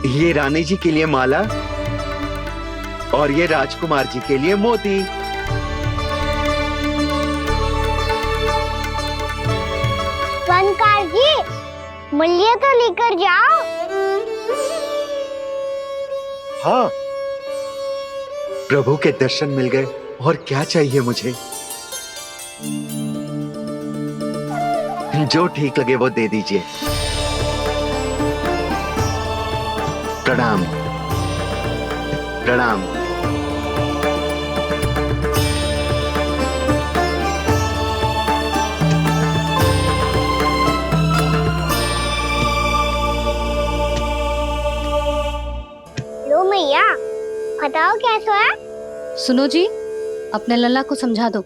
ये रानी जी के लिए माला और ये राजकुमार जी के लिए मोती। फनकार जी, मूल्य तो लेकर जाओ। हाँ, प्रभु के दर्शन मिल गए और क्या चाहिए मुझे। जो ठीक लगे वो दे दीजिए। प्रणाम प्रणाम। लो मैया, बताओ कैसा है? सुनो जी, अपने लल्ला को समझा दो।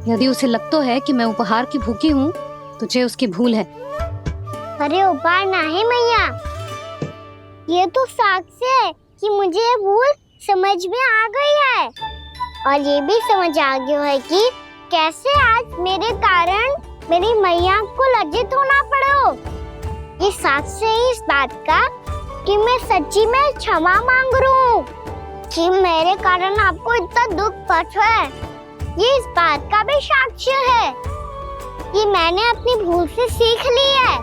यदि उसे लगता है कि मैं उपहार की भूखी हूँ, तुझे उसकी भूल है। अरे उपहार ना है मैया, ये तो साक्ष्य है कि मुझे ये भूल समझ में आ गई है और ये भी समझ आ गया है कि कैसे आज मेरे कारण मेरी मैया को लज्जित होना पड़ो। ये साक्ष्य है इस बात का कि मैं सच्ची में क्षमा मांग रहा हूँ कि मेरे कारण आपको इतना दुख पहुंचा है। ये इस बात का भी साक्ष्य है कि मैंने अपनी भूल से सीख ली है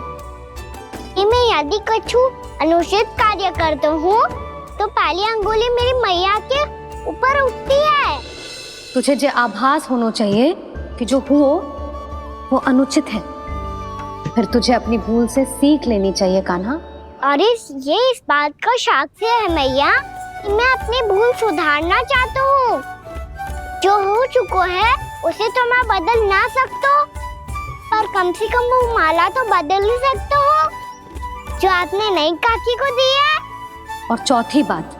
कि मैं यदि कुछ अनुचित कार्य करता हूँ तो पहली अंगुली मेरी मैया के ऊपर उठती है। तुझे जो आभास होना चाहिए कि जो हुआ वो अनुचित है, फिर तुझे अपनी भूल से सीख लेनी चाहिए कान्हा। और ये इस बात का साक्ष्य है मैया कि मैं अपनी भूल सुधारना चाहता हूँ। जो हो चुका है उसे तो मैं बदल ना सकता, पर कम से कम वो माला तो बदल ही सकता हूँ जो आपने नई काकी को दी है। और चौथी बात,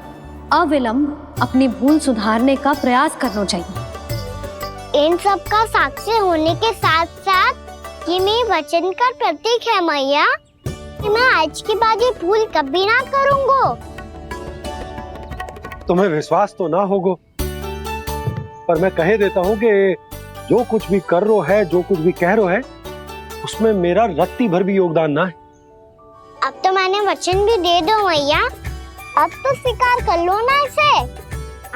अविलंब अपनी भूल सुधारने का प्रयास करना चाहिए। इन सब का साक्ष्य होने के साथ साथ ये मेरे वचन का प्रतीक है मैया कि मैं आज के बाद ये भूल कभी ना करूँगा। तुम्हें विश्वास तो ना होगो, पर मैं कह देता हूँ कि जो कुछ भी कर रो है, जो कुछ भी कह रो है, उसमें मेरा रत्ती भर भी योगदान ना है। अब तो मैंने वचन भी दे दो मैया, अब तो स्वीकार कर लो ना इसे।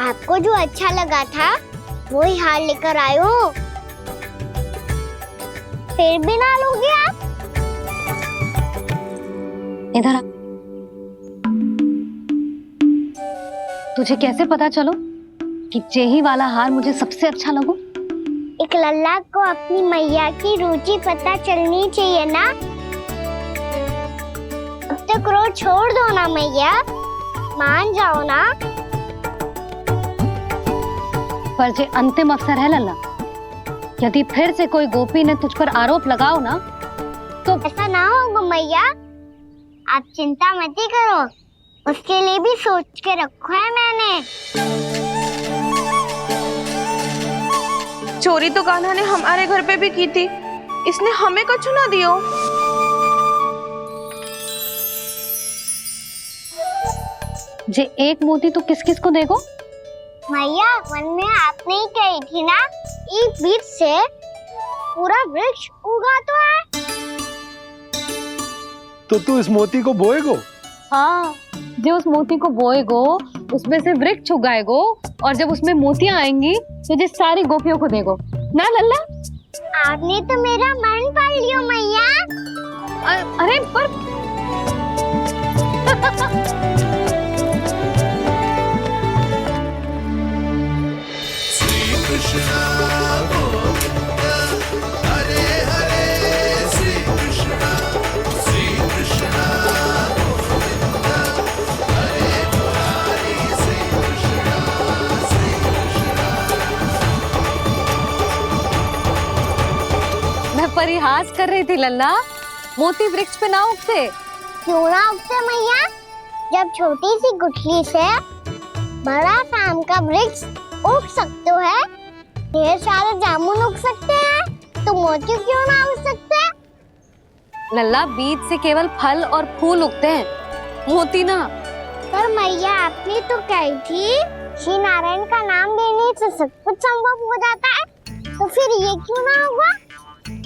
आपको जो अच्छा लगा था वो ही हार लेकर आयो, फिर भी ना लोगे आप? इधर आ। तुझे कैसे पता चलो कि जेही वाला हार मुझे सबसे अच्छा लगो? एक लल्ला को अपनी मैया की रुचि पता चलनी चाहिए ना। अब तो क्रोध छोड़ दो ना मैया, मान जाओ ना। पर जे अंतिम अवसर है लल्ला, यदि फिर से कोई गोपी ने तुझ पर आरोप लगाओ ना तो ऐसा ना होगा मैया, आप चिंता मत करो, उसके लिए भी सोच के रखा है मैंने। चोरी तो कान्हा ने हमारे घर पे भी की थी, इसने हमें कछु ना दियो। जे एक मोती तो किस किस को देगो? मैया, मन में आपने ही कही थी ना, एक बीज से पूरा वृक्ष उगा तो है। तो तू इस मोती को बोएगो? हाँ, जो उस मोती को बोएगो उसमें से वृक्ष उगाएगो और जब उसमें मोतियां आएंगी तो जो सारी गोपियों को देगो ना लल्ला। आपने तो मेरा मन पढ़ लियो मैया। अरे पर श्री कृष्ण गोविंद हरे हरे, श्री कृष्ण गोविंद हरे मुरारी, श्री कृष्ण मैं परिहास कर रही थी लल्ला, मोती वृक्ष पे ना उगते। क्यों ना उगते मैया? जब छोटी सी गुठली से बड़ा आम का वृक्ष उग सकते है, ढेर सारे जामुन उग सकते हैं, तो मोती क्यों ना उग सकते? लल्ला, बीज से केवल फल और फूल उगते हैं, मोती ना। पर मैया, आपने तो कही थी श्री नारायण का नाम लेने से सब कुछ संभव हो जाता है, तो फिर ये क्यों ना होगा?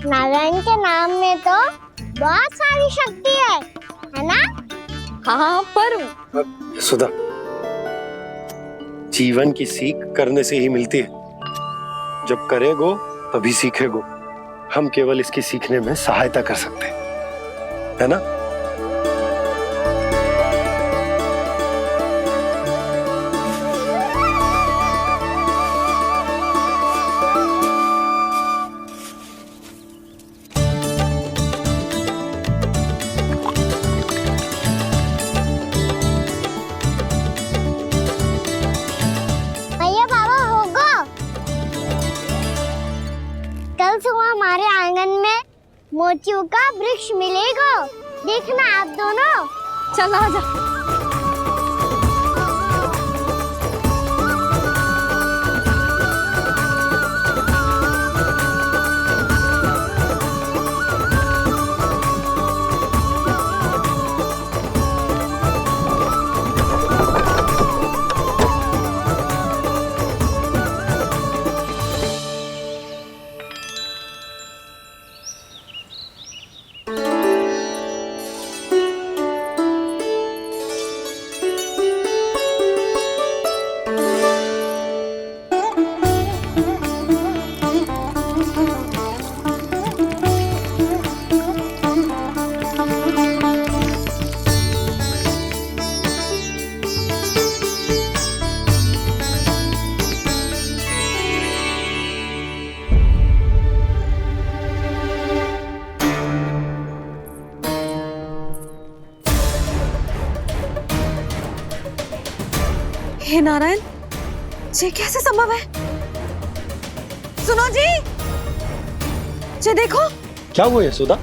नारायण के नाम में तो बहुत सारी शक्ति है ना? हाँ पर सुधा, जीवन की सीख करने से ही मिलती है। जब करेगो तभी सीखेगो। हम केवल इसकी सीखने में सहायता कर सकते हैं, है ना? भैया बाबा होगो, कल सुबह हमारे आंगन में मोतियों का वृक्ष मिलेगा। देखना आप दोनों। चल आ जा। हे नारायण, ये कैसे संभव है? सुनो जी, ये देखो। क्या हुआ है सुधा?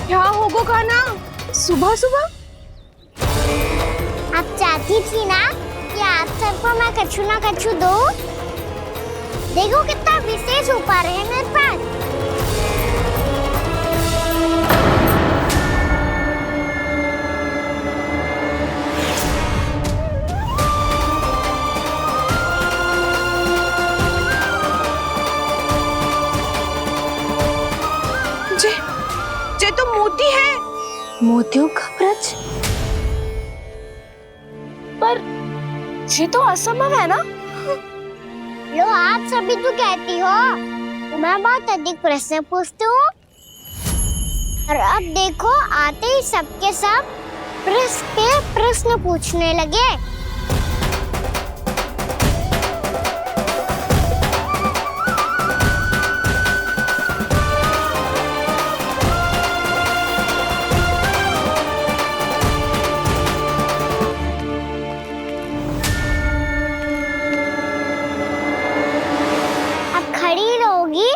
क्या होगो खाना सुबह सुबह? आप चाहती थी ना कि आप सबको मैं कछु ना कछु दूं। देखो कितना विशेष उपहार है मेरे पास। ये तो मोती है। मोतियों का ब्रज? पर ये तो असंभव है ना? लो आप सभी तो कहती हो, मैं बहुत अधिक प्रश्न पूछती हूँ। और अब देखो आते ही सबके सब प्रश्न पे प्रश्न पूछने लगे। खड़ी रहोगी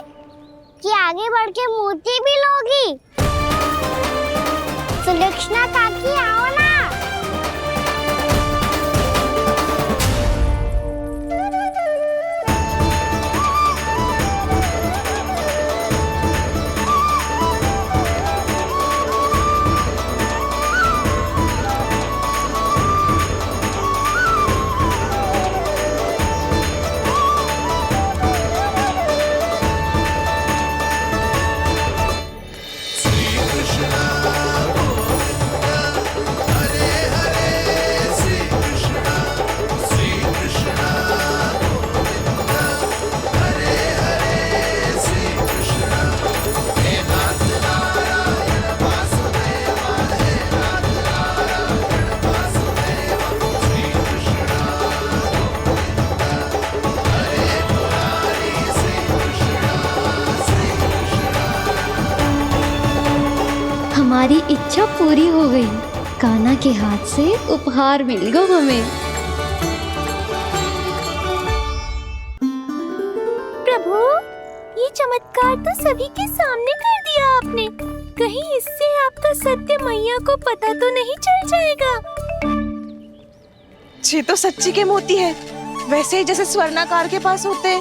कि आगे बढ़ के मोती भी लोगी? सुलक्षणा काकी आओ ना। हमारी इच्छा पूरी हो गई। कान्हा के हाथ से उपहार मिल गया हमें। प्रभु, ये चमत्कार तो सभी के सामने कर दिया आपने। कहीं इससे आपका सत्य मैया को पता तो नहीं चल जाएगा? ये तो सच्ची के मोती है, वैसे ही जैसे स्वर्णाकार के पास होते हैं।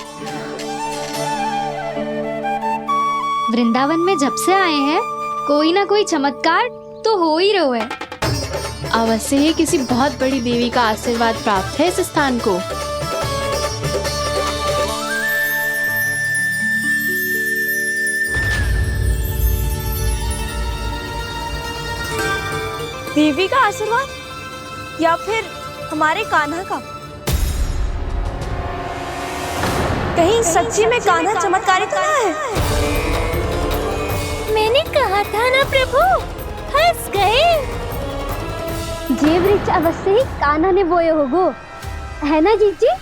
वृंदावन में जब से आए हैं कोई ना कोई चमत्कार तो हो ही रहा है। अवश्य ही किसी बहुत बड़ी देवी का आशीर्वाद प्राप्त है इस स्थान को। देवी का आशीर्वाद या फिर हमारे कान्हा का? कहीं सच्ची में कान्हा चमत्कारी तो ना है? मैंने कहा था ना प्रभु, हंस गए। ये वृक्ष अवश्य ही कान्हा ने बोए होगो, है ना जीजी?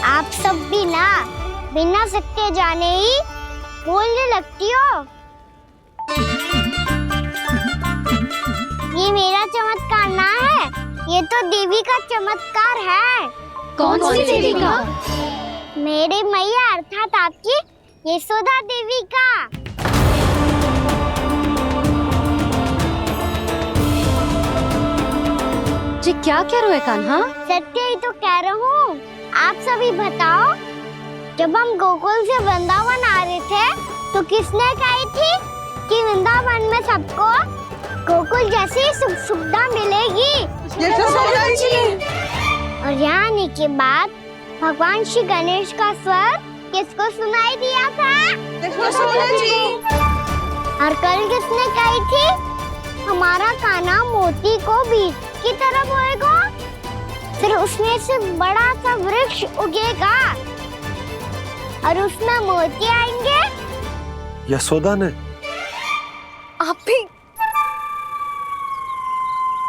आप सब भी ना बिना सत्य जाने ही बोलने लगती हो। ये मेरा चमत्कार ना है, ये तो देवी का चमत्कार है। कौन सी देवी का? मेरे मैया अर्थात आपकी यशोदा देवी का। जी क्या कह रहे हो कान्हा? सत्य ही तो कह रहा हूँ। आप सभी बताओ, जब हम गोकुल से वृंदावन आ रहे थे तो किसने कही थी कि वृंदावन में सबको गोकुल जैसी सुख सुविधा मिलेगी? और यहाँ आने के बाद भगवान श्री गणेश का स्वर किसको सुनाई दिया था? और कल किसने कही थी हमारा कान्हा मोती को बीज की तरह बोएगा, फिर उसमें से बड़ा सा वृक्ष उगेगा और उसमें मोती आएंगे? यशोदा ने? आप भी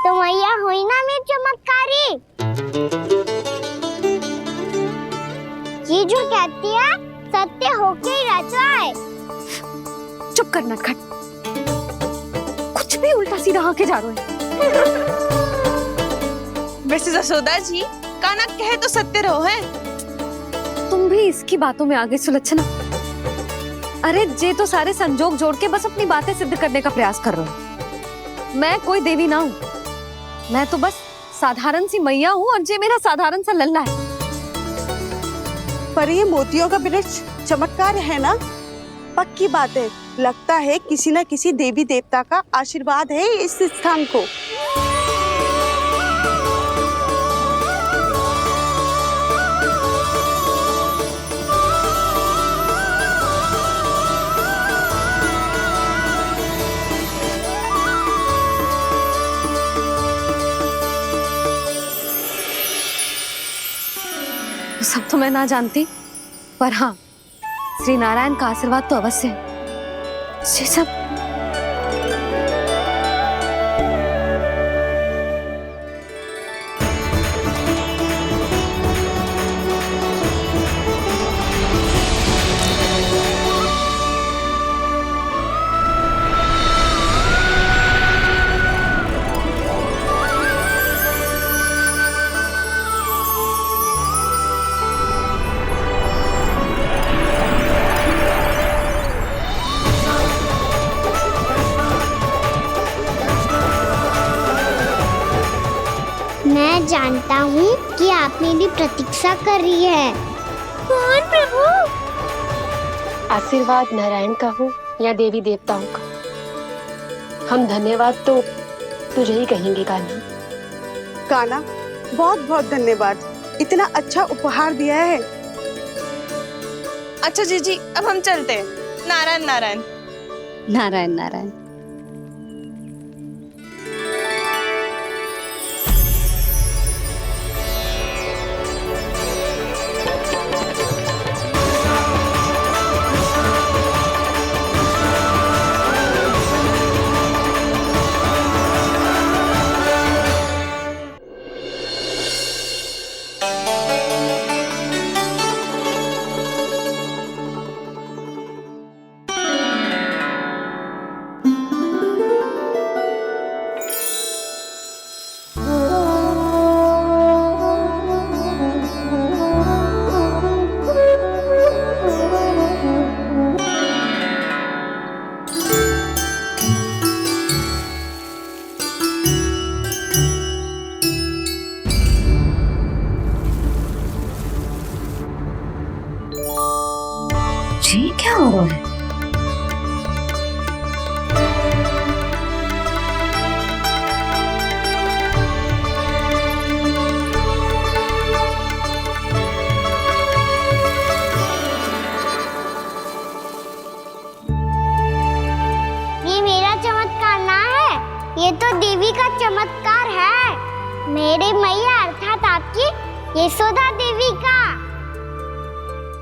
तो मैया हुई ना मेरी चमत्कारी। ये जो कहती है सत्य होके ही रहता है। चुप कर नटखट, कुछ भी उल्टा सीधा आके जा रहे हो। वैसे जसोदा जी, कान्हा कहे तो सत्य रहो है। तुम भी इसकी बातों में आगे सुलझना। अरे जे तो सारे संजोग जोड़ के बस अपनी बातें सिद्ध करने का प्रयास कर रहे हो। मैं कोई देवी ना हूँ, मैं तो बस साधारण सी मैया हूँ और जे मेरा साधारण सा लल्ला है। पर ये मोतियों का वृक्ष चमत्कार है ना? पक्की बात है, लगता है किसी न किसी देवी देवता का आशीर्वाद है इस स्थान को। सब तो मैं ना जानती, पर हाँ, श्री नारायण का आशीर्वाद तो अवश्य है। ये सब मैं जानता हूँ कि आप मेरी प्रतीक्षा कर रही है। कौन प्रभु? आशीर्वाद नारायण का हो या देवी देवताओं का, हम धन्यवाद तो तुझे ही कहेंगे कान्हा। कान्हा, बहुत बहुत धन्यवाद, इतना अच्छा उपहार दिया है। अच्छा जीजी, अब हम चलते हैं। नारायण नारायण। नारायण नारायण। ये तो देवी का चमत्कार है, मेरी मैया अर्थात आपकी यशोदा देवी का।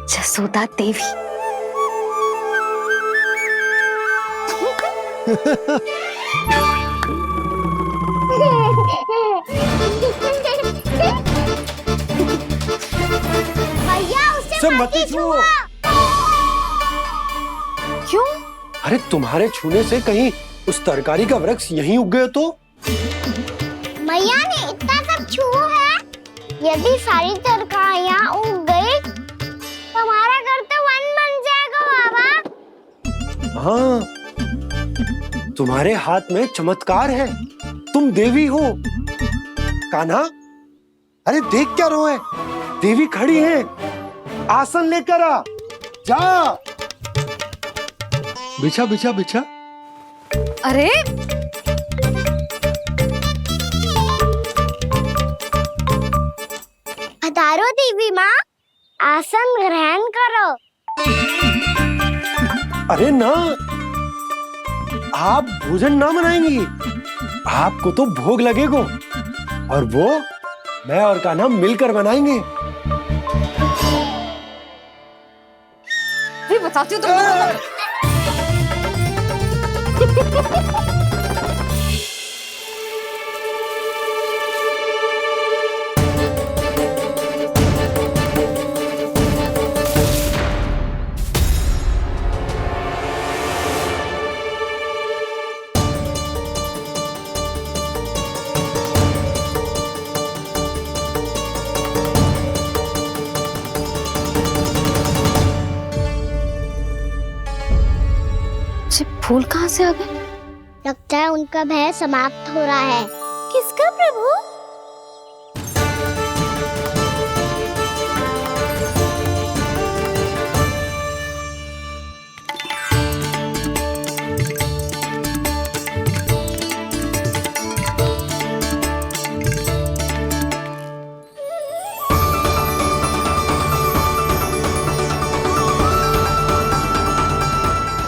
जसोदा देवी। भैया उसे मत छुओ। क्यों? अरे तुम्हारे छूने से कहीं उस तरकारी का वृक्ष यहीं उग गए तो? मैया ने इतना सब छुआ है, यदि सारी तरकारियां उग गई तो हमारा घर तो वन बन जाएगा बाबा। हाँ, तुम्हारे हाथ में चमत्कार है, तुम देवी हो। कान्हा, अरे देख क्या रोए, देवी खड़ी है, आसन लेकर आ, जा। बिछा बिछा बिछा। अरे पधारो देवी माँ, आसन ग्रहण करो। अरे ना, आप भोजन ना बनाएंगी, आपको तो भोग लगेगा और वो मैं और कान्हा मिलकर बनाएंगे। भी बताती हूँ तुमको। फूल कहाँ से आ गए? लगता है उनका भय समाप्त हो रहा है। किसका प्रभु?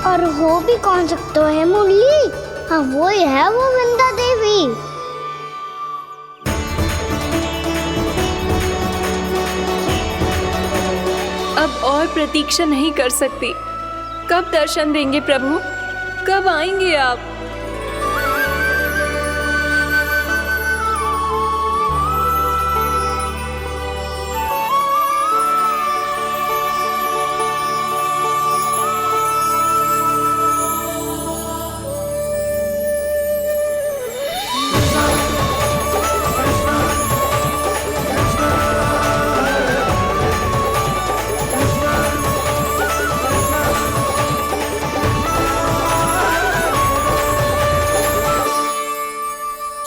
और हो भी कौन सकता है मुरली? हाँ वो ही है, वो वृंदा देवी। अब और प्रतीक्षा नहीं कर सकती। कब दर्शन देंगे प्रभु? कब आएंगे आप?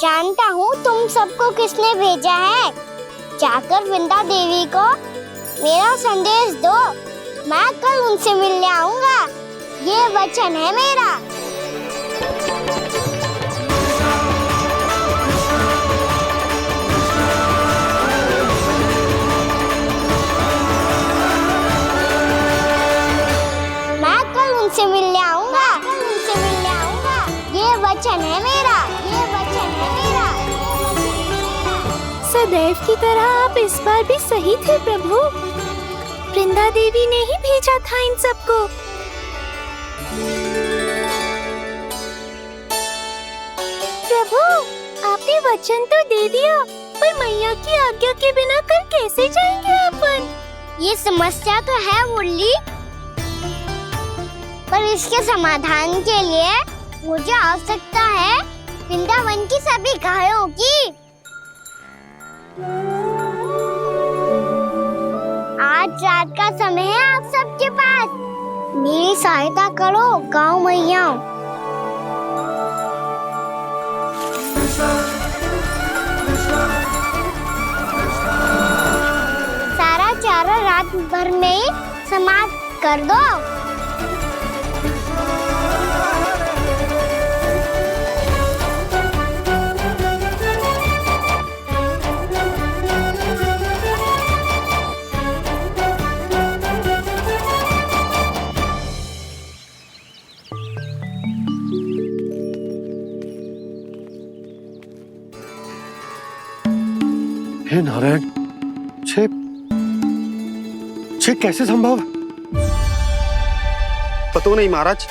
जानता हूँ तुम सबको किसने भेजा है। जाकर वृंदा देवी को मेरा संदेश दो, मैं कल उनसे मिलने आऊंगा, ये वचन है मेरा। मैं कल उनसे मिलने आऊंगा, ये वचन है मेरा, ये वचन है मेरा। सदैव की तरह आप इस बार भी सही थे प्रभु। वृंदा देवी ने ही भेजा था इन सबको। प्रभु, आपने वचन तो दे दिया, पर मैया की आज्ञा के बिना कल कैसे जाएंगे अपन? ये समस्या तो है मुरली, पर इसके समाधान के लिए मुझे आवश्यकता है वृंदावन की सभी गायों की। आज रात का समय है आप सबके पास, मेरी सहायता करो गाँव मैया। सारा चारा रात भर में ही समाप्त कर दो। हे नारायण, छे कैसे संभव? पता नहीं महाराज,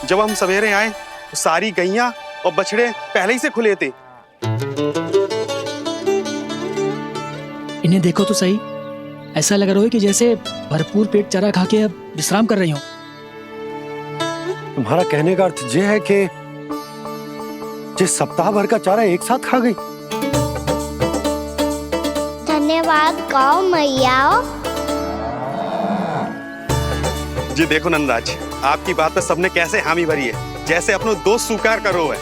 जब हम सवेरे आए तो सारी गैया और बछड़े पहले ही से खुले थे। इन्हें देखो तो सही, ऐसा लग रहा है कि जैसे भरपूर पेट चारा खा के अब विश्राम कर रही हो। तुम्हारा कहने का अर्थ यह है कि जिस सप्ताह भर का चारा एक साथ खा गई। धन्यवाद गौ मैया। जी देखो नंदराज, आपकी बात पे सबने कैसे हामी भरी है, जैसे अपनो दोस्त स्वीकार करो है।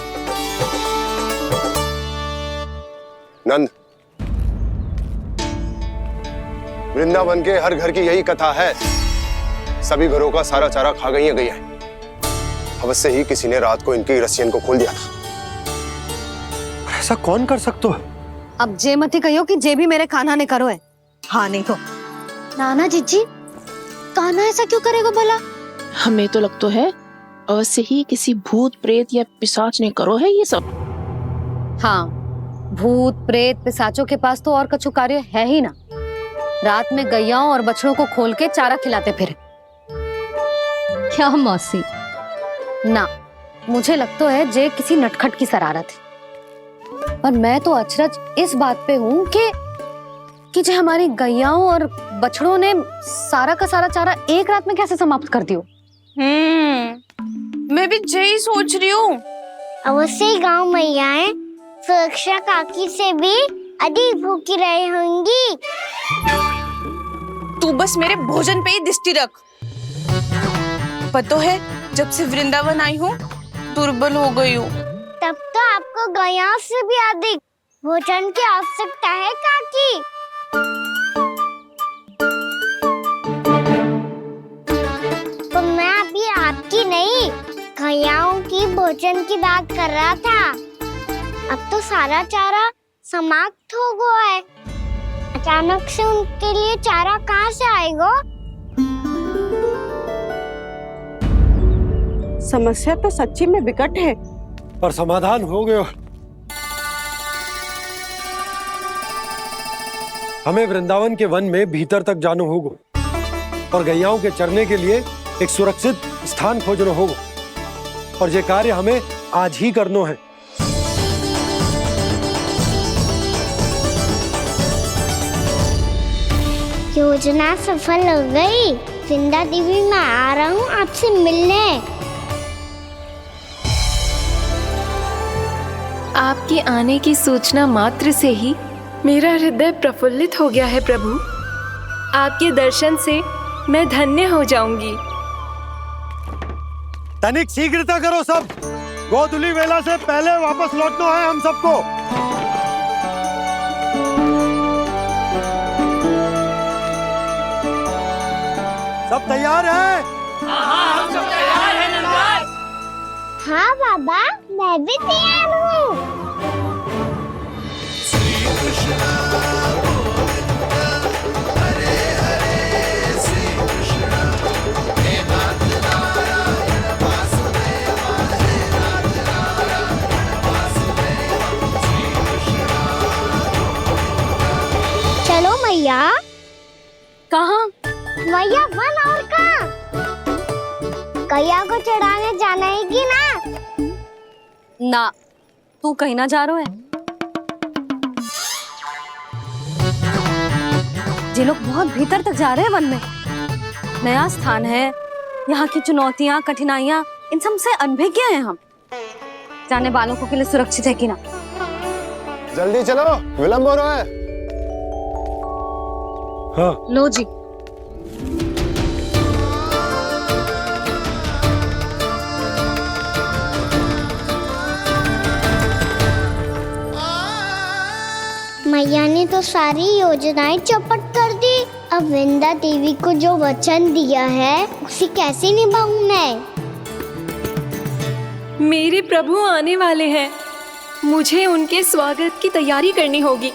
नंद, वृंदावन के हर घर की यही कथा है, सभी घरों का सारा चारा खा गई है गैया। अवश्य ही किसी ने रात को इनकी रस्सियन को खोल दिया था। ऐसा कौन कर सकता है? अब जे मती कहियो कि जे भी मेरे कान्हा ने करो है। हाँ नहीं तो नाना जीजी, कान्हा ऐसा क्यों करेगा भला? हमें तो लगता है अवश्य ही किसी भूत प्रेत या पिशाच ने करो है ये सब। हाँ, भूत प्रेत पिशाचों के पास तो और कछु कार्य है ही ना। रात में गैयाओं और बछड़ों को खोल के चारा खिलाते फिर। क्या मौसी? ना, मुझे लगता है जे किसी नटखट की शरारत है। पर मैं तो अचरज इस बात पे हूँ कि जो हमारी गैयाओं और बछड़ों ने सारा का सारा चारा एक रात में कैसे समाप्त कर दियो। मैं भी यही सोच रही हूँ। अवश्य ही गाँव मैयाएं सुरक्षा काकी से भी अधिक भूखी रही होंगी। तू बस मेरे भोजन पे ही दृष्टि रख। पता है, जब से वृंदावन आई हूँ दुर्बल हो गई हूँ। तब तो आपको गैया से भी अधिक भोजन की आवश्यकता है काकी। तो मैं अभी आपकी नहीं, गैयाओं की भोजन की बात कर रहा था। अब तो सारा चारा समाप्त हो गया है। अचानक से उनके लिए चारा कहाँ से आएगा? समस्या तो सच्ची में विकट है, पर समाधान हो गया। हमें वृंदावन के वन में भीतर तक जाना होगा और गैयाओं के चरने के लिए एक सुरक्षित स्थान खोजना होगा, और ये कार्य हमें आज ही करना है। योजना सफल हो गई। वृंदा देवी, मैं आ रहा हूँ आपसे मिलने। आपके आने की सूचना मात्र से ही मेरा हृदय प्रफुल्लित हो गया है प्रभु। आपके दर्शन से मैं धन्य हो जाऊंगी। तनिक शीघ्रता करो सब, गोधुली वेला से पहले वापस लौटना है हम सबको। सब तैयार है? हाँ, हम सब तैयार हैं नंदराज। हाँ बाबा, मैं भी तैयार हूँ। श्री कृष्ण हरे हरे, श्री कृष्ण हे नाथ नारायण वासुदेव, हे नाथ नारायण वासुदेव, श्री कृष्ण। चलो मैया। कहाँ? मैया वन और कहाँ? गैया को चढ़ाने जाना है कि ना? ना, तू कहीं ना जा रहा है। ये लोग बहुत भीतर तक जा रहे हैं वन में। नया स्थान है, यहाँ की चुनौतियाँ, कठिनाइयाँ, इन सब से अनभिज्ञ हैं हम। जाने वालों को के लिए सुरक्षित है कि ना? जल्दी चलो, विलंब हो रहा है। हाँ। लो जी। मैया ने तो सारी योजनाएं चौपट कर दी। अब वृंदा देवी को जो वचन दिया है उसे कैसे निभाऊं मैं? मेरे प्रभु आने वाले हैं, मुझे उनके स्वागत की तैयारी करनी होगी।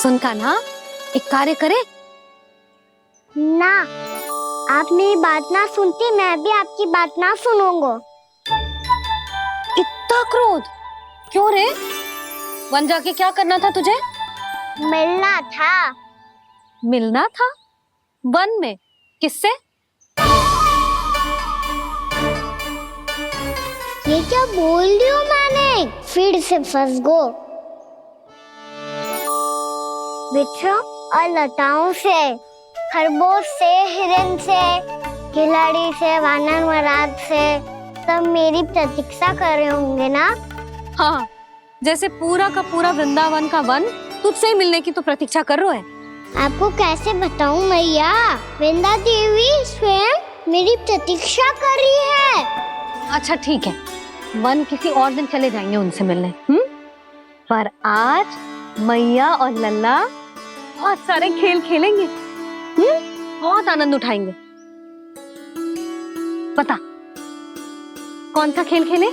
सुन कान्हा, एक कार्य करे ना, आप मेरी बात ना सुनती, मैं भी आपकी बात ना सुनूंगा। इतना क्रोध क्यों रे? वन जाके क्या करना था तुझे? मिलना था। मिलना था? वन में? किससे? ये क्या बोल रही हूँ मैंने? फिर से फंस गो। वृक्षों और लताओं से, खरगोश से, हिरन से, खिलाड़ी से, वानर महाराज से, सब मेरी प्रतीक्षा कर रहे होंगे ना? हाँ, जैसे पूरा का पूरा वृंदावन का वन तुझसे ही मिलने की तो प्रतीक्षा कर रहा है। आपको कैसे बताऊं मैया, वृंदा देवी स्वयं मेरी प्रतीक्षा कर रही है। अच्छा ठीक है, वन किसी और दिन चले जाएंगे उनसे मिलने। पर आज मैया और लल्ला बहुत सारे खेल खेलेंगे। बहुत आनंद उठाएंगे। बता कौन सा खेल खेले?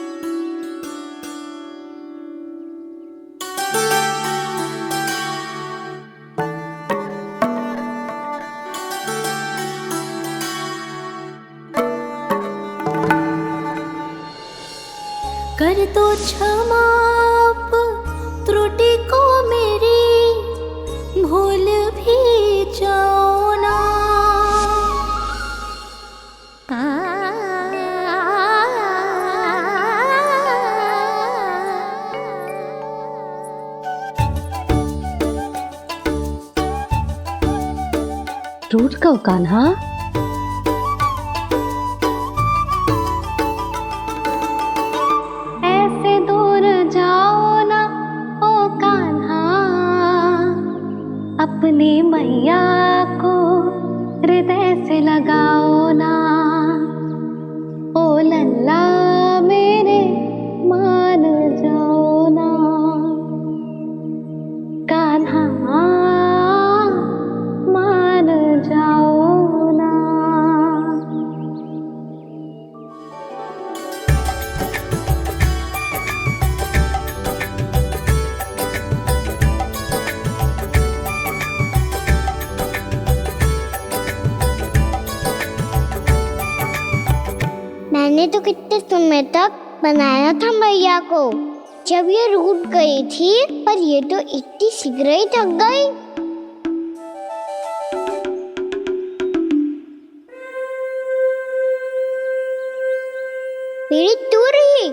कर दो क्षमा त्रुटि को मेरी, भूल भी जाओ ना। रूठ कहो कान्हा। ऐसे दूर जाओ ना ओ कान्हा, अपनी मैया को हृदय से लगाओ ना। ओ लल्ला मेरे मान जाओ ना, कान्हा मान जाओ ना। मैंने तो कितने समय तक बनाया था मैया को, जब ये रूठ गई थी, पर ये तो इतनी शीघ्र ही थक गई। मेरी दूर ही।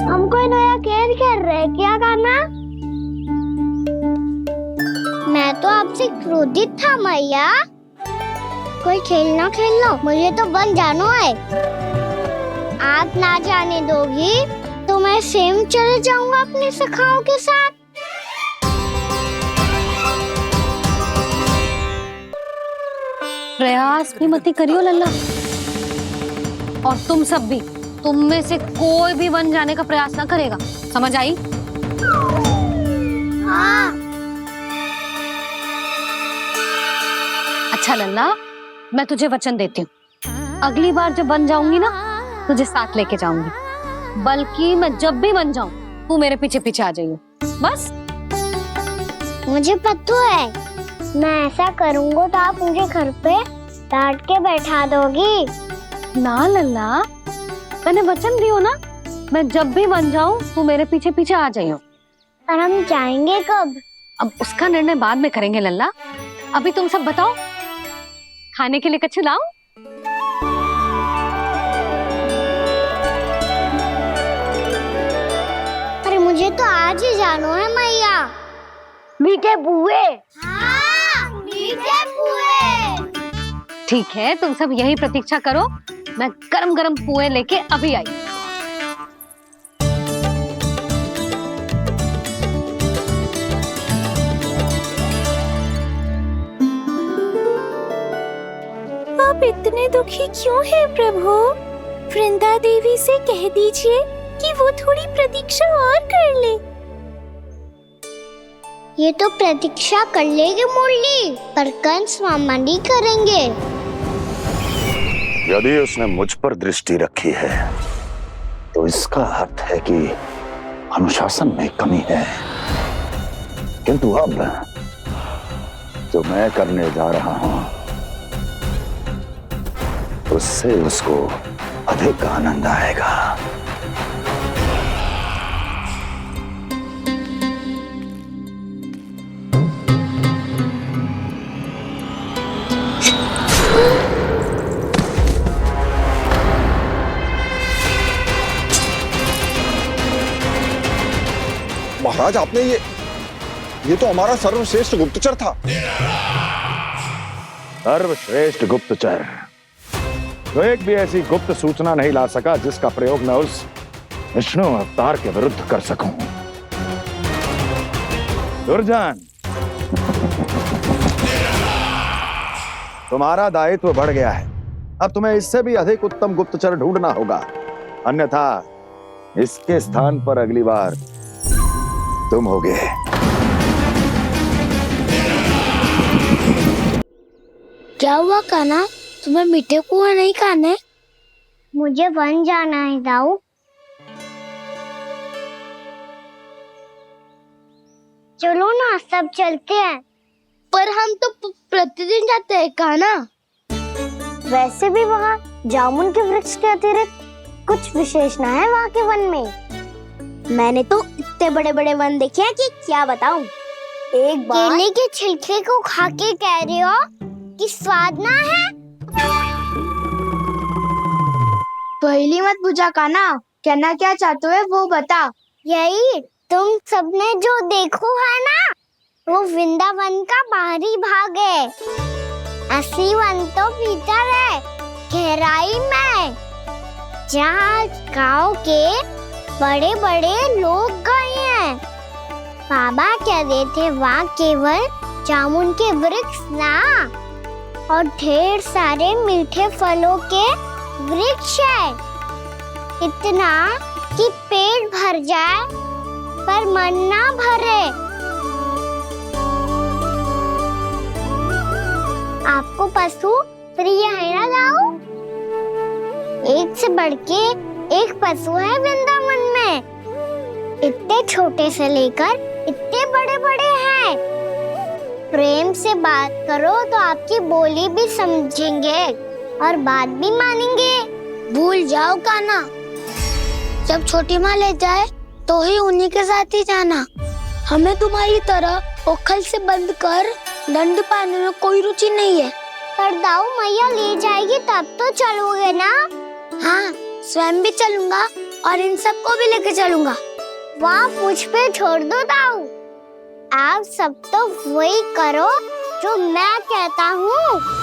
हम कोई नया खेल खेल रहे हैं क्या कान्हा? मैं तो आपसे क्रोधित था मैया। कोई खेलना खेलना, मुझे तो वन जाना है। आप ना जाने दोगी तो मैं स्वयं चले जाऊंगा अपने सखाओं के साथ। प्रयास भी मत करियो लल्ला, और तुम सब भी, तुम में से कोई भी वन जाने का प्रयास ना करेगा, समझ आई? हाँ। अच्छा लल्ला, मैं तुझे वचन देती हूँ, अगली बार जब वन जाऊंगी ना, तुझे साथ लेके जाऊंगी। बल्कि मैं जब भी वन जाऊं, तू मेरे पीछे पीछे आ जाइयो, बस। मुझे पता है, मैं ऐसा करूंगा तो आप मुझे घर पे डांट के बैठा दोगी। ना लल्ला, मैंने वचन दियो ना, मैं जब भी वन जाऊं तू मेरे पीछे पीछे आ जाइयो। पर हम जाएंगे कब? अब उसका निर्णय बाद में करेंगे लल्ला। अभी तुम सब बताओ, खाने के लिए कुछ लाऊं? अरे मुझे तो आज ही जाना है मैया। मीठे बुए। हाँ, मीठे बुए। ठीक है, तुम सब यही प्रतीक्षा करो, मैं गरम गरम पुए लेके अभी आई। आप इतने दुखी क्यों हैं प्रभु? वृंदा देवी से कह दीजिए कि वो थोड़ी प्रतीक्षा और कर ले। ये तो प्रतीक्षा कर लेगी मुरली, पर कंस मामा नहीं करेंगे। यदि उसने मुझ पर दृष्टि रखी है तो इसका अर्थ है कि अनुशासन में कमी है। किंतु अब जो मैं करने जा रहा हूं उससे उसको अधिक आनंद आएगा। महाराज, आपने ये तो हमारा सर्वश्रेष्ठ गुप्तचर था। सर्वश्रेष्ठ गुप्तचर तो एक भी ऐसी गुप्त सूचना नहीं ला सका जिसका प्रयोग मैं उस विष्णु अवतार के विरुद्ध कर सकूं। दुर्जन, तुम्हारा दायित्व बढ़ गया है। अब तुम्हें इससे भी अधिक उत्तम गुप्तचर ढूंढना होगा, अन्यथा इसके स्थान पर अगली बार तुम होगे। क्या हुआ कान्हा, तुम्हें मीठे पुआ नहीं खाने? मुझे वन जाना है दाऊ। चलो ना, सब चलते हैं। पर हम तो प्रतिदिन जाते हैं कान्हा। वैसे भी वहाँ जामुन के वृक्ष के अतिरिक्त कुछ विशेष ना है वहाँ के वन में। मैंने तो इतने बड़े बड़े वन देखे हैं कि क्या बताऊं। एक बार केले के छिलके को खा के कह रहे हो कि स्वाद ना है? पहली मत बुझा कान्हा, कहना क्या चाहते हो वो बता। यही तुम सबने जो देखो है ना, वो वृंदावन का बाहरी भाग है। असली वन तो भीतर है, गहराई में, जहाँ गाँव के बड़े बड़े लोग गए हैं। बाबा कह रहे थे वहाँ केवल जामुन के वृक्ष ना, और ढेर सारे मीठे फलों के वृक्ष है। इतना कि पेट भर जाए पर मन ना भरे। आपको पशु प्रिय है ना दाऊ? एक से बढ़ के एक पशु है वृंदावन में। इतने छोटे से लेकर इतने बड़े बड़े हैं। प्रेम से बात करो तो आपकी बोली भी समझेंगे और बात भी मानेंगे। भूल जाओ कान्हा, जब छोटी माँ ले जाए तो ही उन्हीं के साथ ही जाना। हमें तुम्हारी तरह ओखल से बंद कर दंड पाने में कोई रुचि नहीं है। पर दाऊ मैया ले जाएगी तब तो चलोगे ना? हाँ, स्वयं भी चलूंगा और इन सबको भी लेके चलूंगा। वहाँ मुझ पे छोड़ दो दाऊ। आप सब तो वही करो जो मैं कहता हूँ।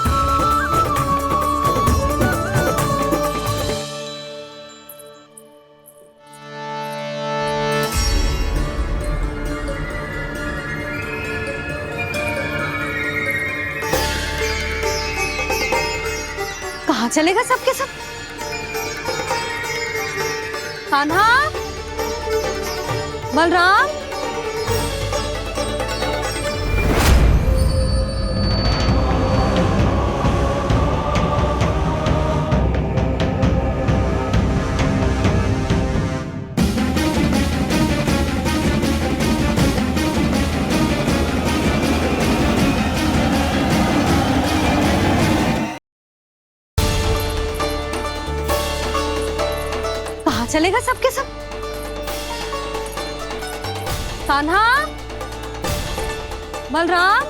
कहाँ चलेगा सबके सब? कान्हा, बलराम, कहाँ चलेगा सबके सब? कान्हा, बलराम,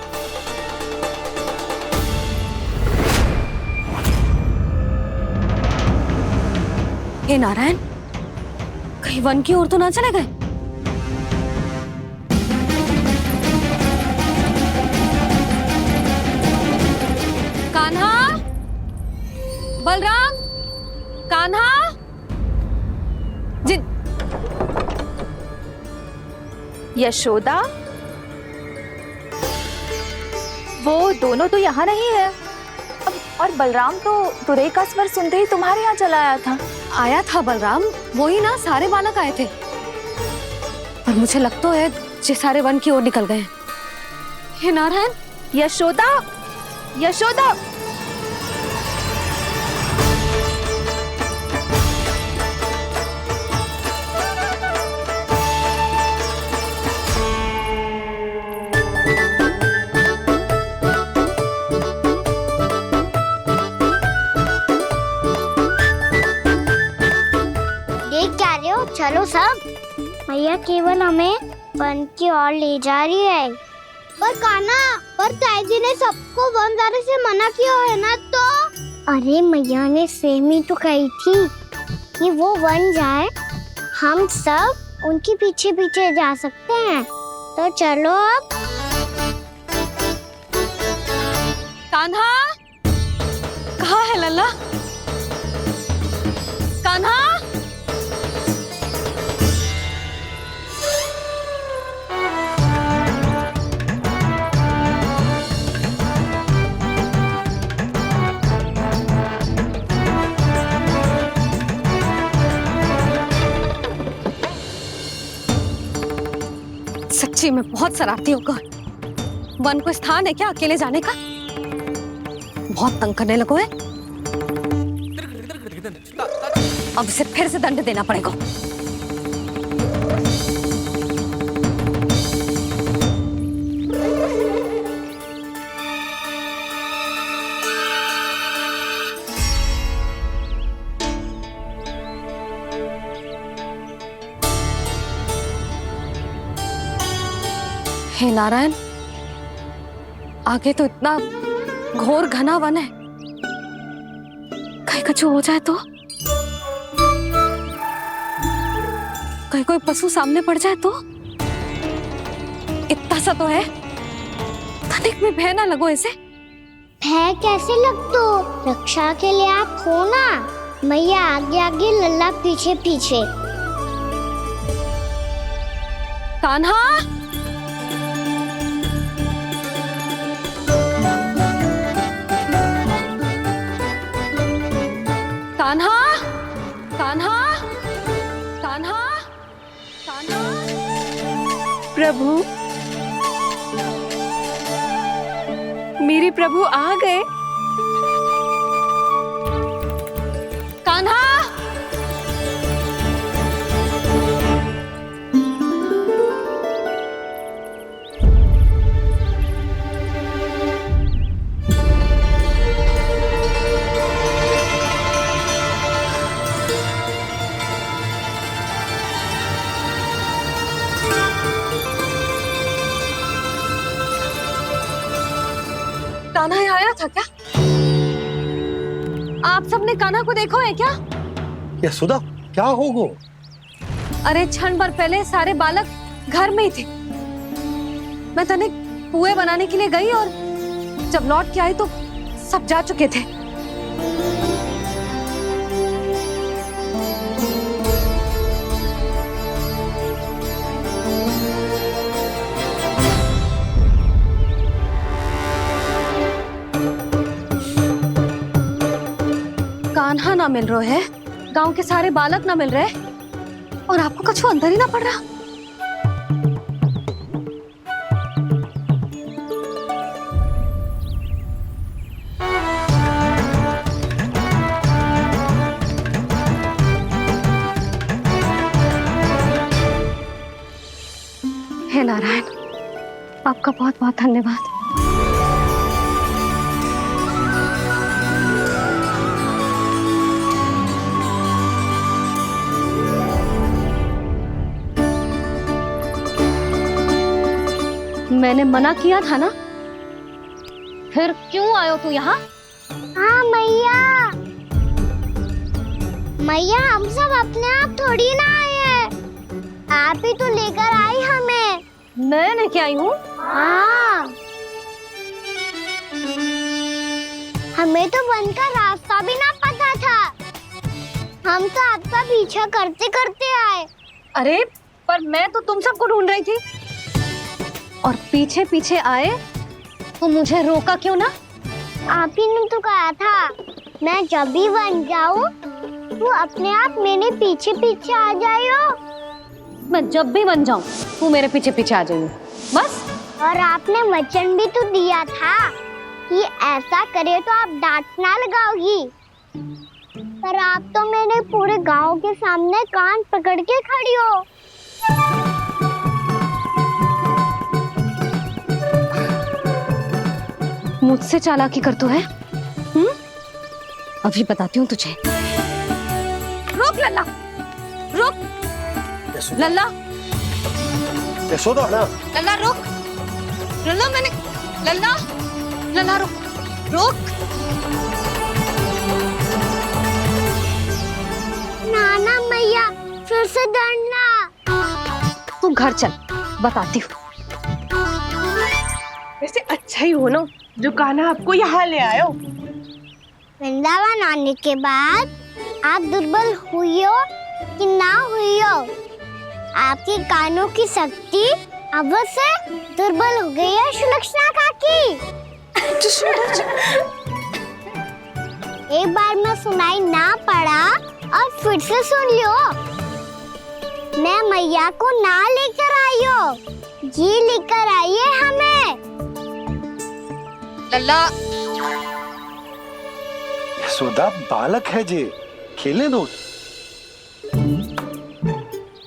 हे नारायण, कहीं वन की ओर तो ना चले गए? कान्हा, बलराम, कान्हा, जिन यशोदा, वो दोनों तो यहाँ नहीं है। और बलराम तो तुरई का स्वर सुनते ही तुम्हारे यहाँ चला आया था। आया था बलराम, वही ना सारे बालक आए थे। पर मुझे लगता है ये सारे वन की ओर निकल गए। हे नारायण, यशोदा, यशोदा, चलो सब, मैया केवल हमें वन की ओर ले जा रही है। पर कान्हा, पर ताईजी ने सबको वन जाने से मना किया है ना। तो अरे मैया ने सेम ही तो कही थी कि वो वन जाए, हम सब उनके पीछे पीछे जा सकते हैं। तो चलो अब। कान्हा, कहाँ है लल्ला? कान्हा, सच्ची में बहुत शरारती होगा। वन को स्थान है क्या अकेले जाने का? बहुत तंग करने लगो है। अब इसे फिर से दंड देना पड़ेगा। हे नारायण, आगे तो इतना घोर घना वन है, कहीं कुछ हो जाए तो? कहीं कोई पशु सामने पड़ जाए तो? इतना सा तो है, तनिक में भय ना लगो इसे। भय कैसे लग तो? रक्षा के लिए आप हो ना। मैया आगे आगे, लल्ला पीछे पीछे। कान्हा, कान्हा, कान्हा, कान्हा, कान्हा। प्रभु, मेरे प्रभु आ गए। कान्हा, कान्हा यहाँ आया था क्या? आप सबने कान्हा को देखो है क्या? यशोदा, क्या हो गो? अरे क्षण भर पहले सारे बालक घर में ही थे। मैं तनिक पुए बनाने के लिए गई और जब लौट के आई तो सब जा चुके थे। कान्हा ना मिल रहे है, गांव के सारे बालक ना मिल रहे, और आपको कुछ अंदर ही ना पड़ रहा। हे नारायण, आपका बहुत बहुत धन्यवाद। मैंने मना किया था ना, फिर क्यों आयो तू यहाँ? हाँ मैया, मैया हम सब अपने आप थोड़ी ना आए हैं, आप ही तो लेकर आई हमें। मैं लेके आई हूँ? हाँ, हमें तो वन का रास्ता भी ना पता था, हम तो आपका पीछा करते करते आए। अरे पर मैं तो तुम सबको ढूंढ रही थी, और पीछे पीछे आए तो मुझे रोका क्यों ना? आप ही ने तो कहा था मैं जब भी बन जाऊं तू अपने आप मेरे पीछे पीछे आ जाइयो। मैं जब भी बन जाऊं तू मेरे पीछे पीछे आ जाइयो, बस। और आपने वचन भी तो दिया था कि ऐसा करे तो आप डांट ना लगाओगी, पर आप तो मेरे पूरे गांव के सामने कान पकड़ के खड़ी हो। मुझसे चालाकी कर तो है? अभी बताती हूँ तुझे। रुक लल्ला, रुक लल्ला, यशोदा ना, लल्ला रुक, लल्ला मैंने, लल्ला, लल्ला रुक, रुक। नाना मैया फिर से डरना। तू घर चल, बताती हूँ। वैसे अच्छा ही हो ना जो कान्हा आपको यहाँ ले आयो। वृंदावन आने के बाद आप दुर्बल हुई हो कि ना हुई हो, आपके कानों की शक्ति अब से दुर्बल हो गई है सुलक्षणा काकी। एक बार में सुनाई ना पड़ा और फिर से सुन लियो। मैं मैया को ना लेकर आई हो, जी लेकर आई है हमें। लल्ला, यशोदा बालक है जे, खेलने दो।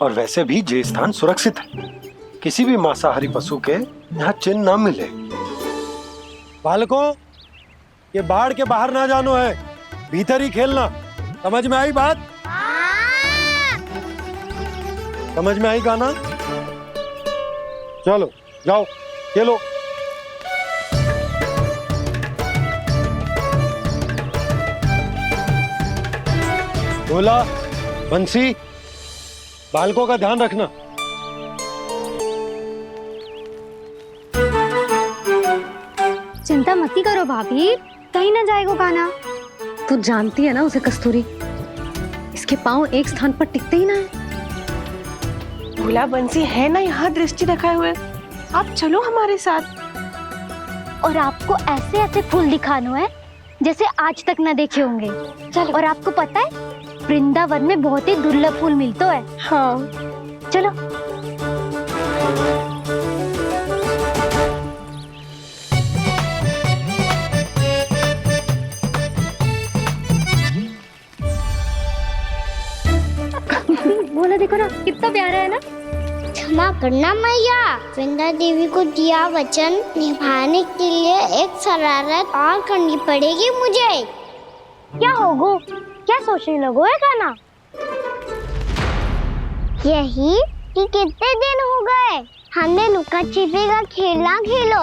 और वैसे भी जे स्थान सुरक्षित है, किसी भी मांसाहारी पशु के यहाँ चिन्ह ना मिले। बालकों, ये बाढ़ के बाहर ना जानो है, भीतर ही खेलना। समझ में आई बात? समझ में आई गाना? चलो जाओ खेलो। बोला बंसी, बालकों का ध्यान रखना। चिंता मत करो भाभी, कहीं ना जाएगा कान्हा। तू जानती है ना उसे कस्तूरी, इसके पांव एक स्थान पर टिकते ही ना है। भोला बंसी है ना यहाँ दृष्टि रखाए हुए, आप चलो हमारे साथ। और आपको ऐसे ऐसे फूल दिखानो है जैसे आज तक ना देखे होंगे। चलो। और आपको पता है वृंदावन में बहुत ही दुर्लभ फूल मिलते हैं। हाँ चलो। बोला देखो ना कितना प्यारा है ना। क्षमा करना मैया, वृंदा देवी को दिया वचन निभाने के लिए एक शरारत और करनी पड़ेगी मुझे। क्या होगो, क्या सोचने लगो है कान्हा? यही कि कितने दिन हो गए हमने लुका छिपी का खेलना खेलो,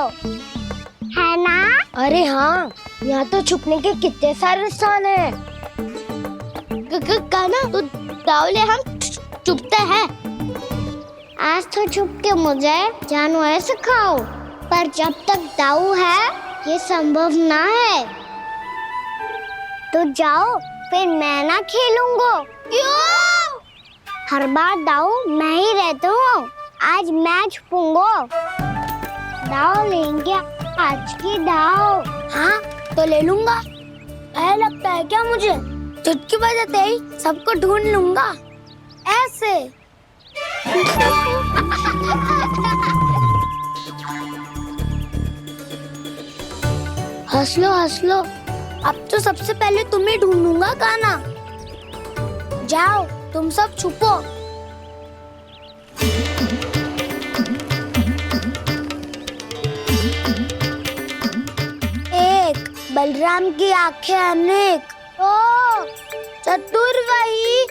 है ना? अरे हाँ, यहाँ तो छुपने के कितने सारे स्थान है। कान्हा तू दावले हम छुपते हैं। आज तो छुप के मुझे जानवर सिखाओ, पर जब तक दाऊ है ये संभव ना है। तो जाओ, फिर मैं ना खेलूंगा। क्यों? हर बार दाऊ मैं ही रहता हूँ, आज मैं छुपूंगा। दाऊ लेंगे आज की दाऊ। हाँ तो ले लूंगा। ऐसा लगता है क्या मुझे? चुटकी बजाते ही सबको ढूंढ लूंगा ऐसे। हंस लो, अब तो सबसे पहले तुम्हें ढूंढूंगा कान्हा। जाओ तुम सब छुपो। एक बलराम की आंखें अनेक। ओ चतुर वही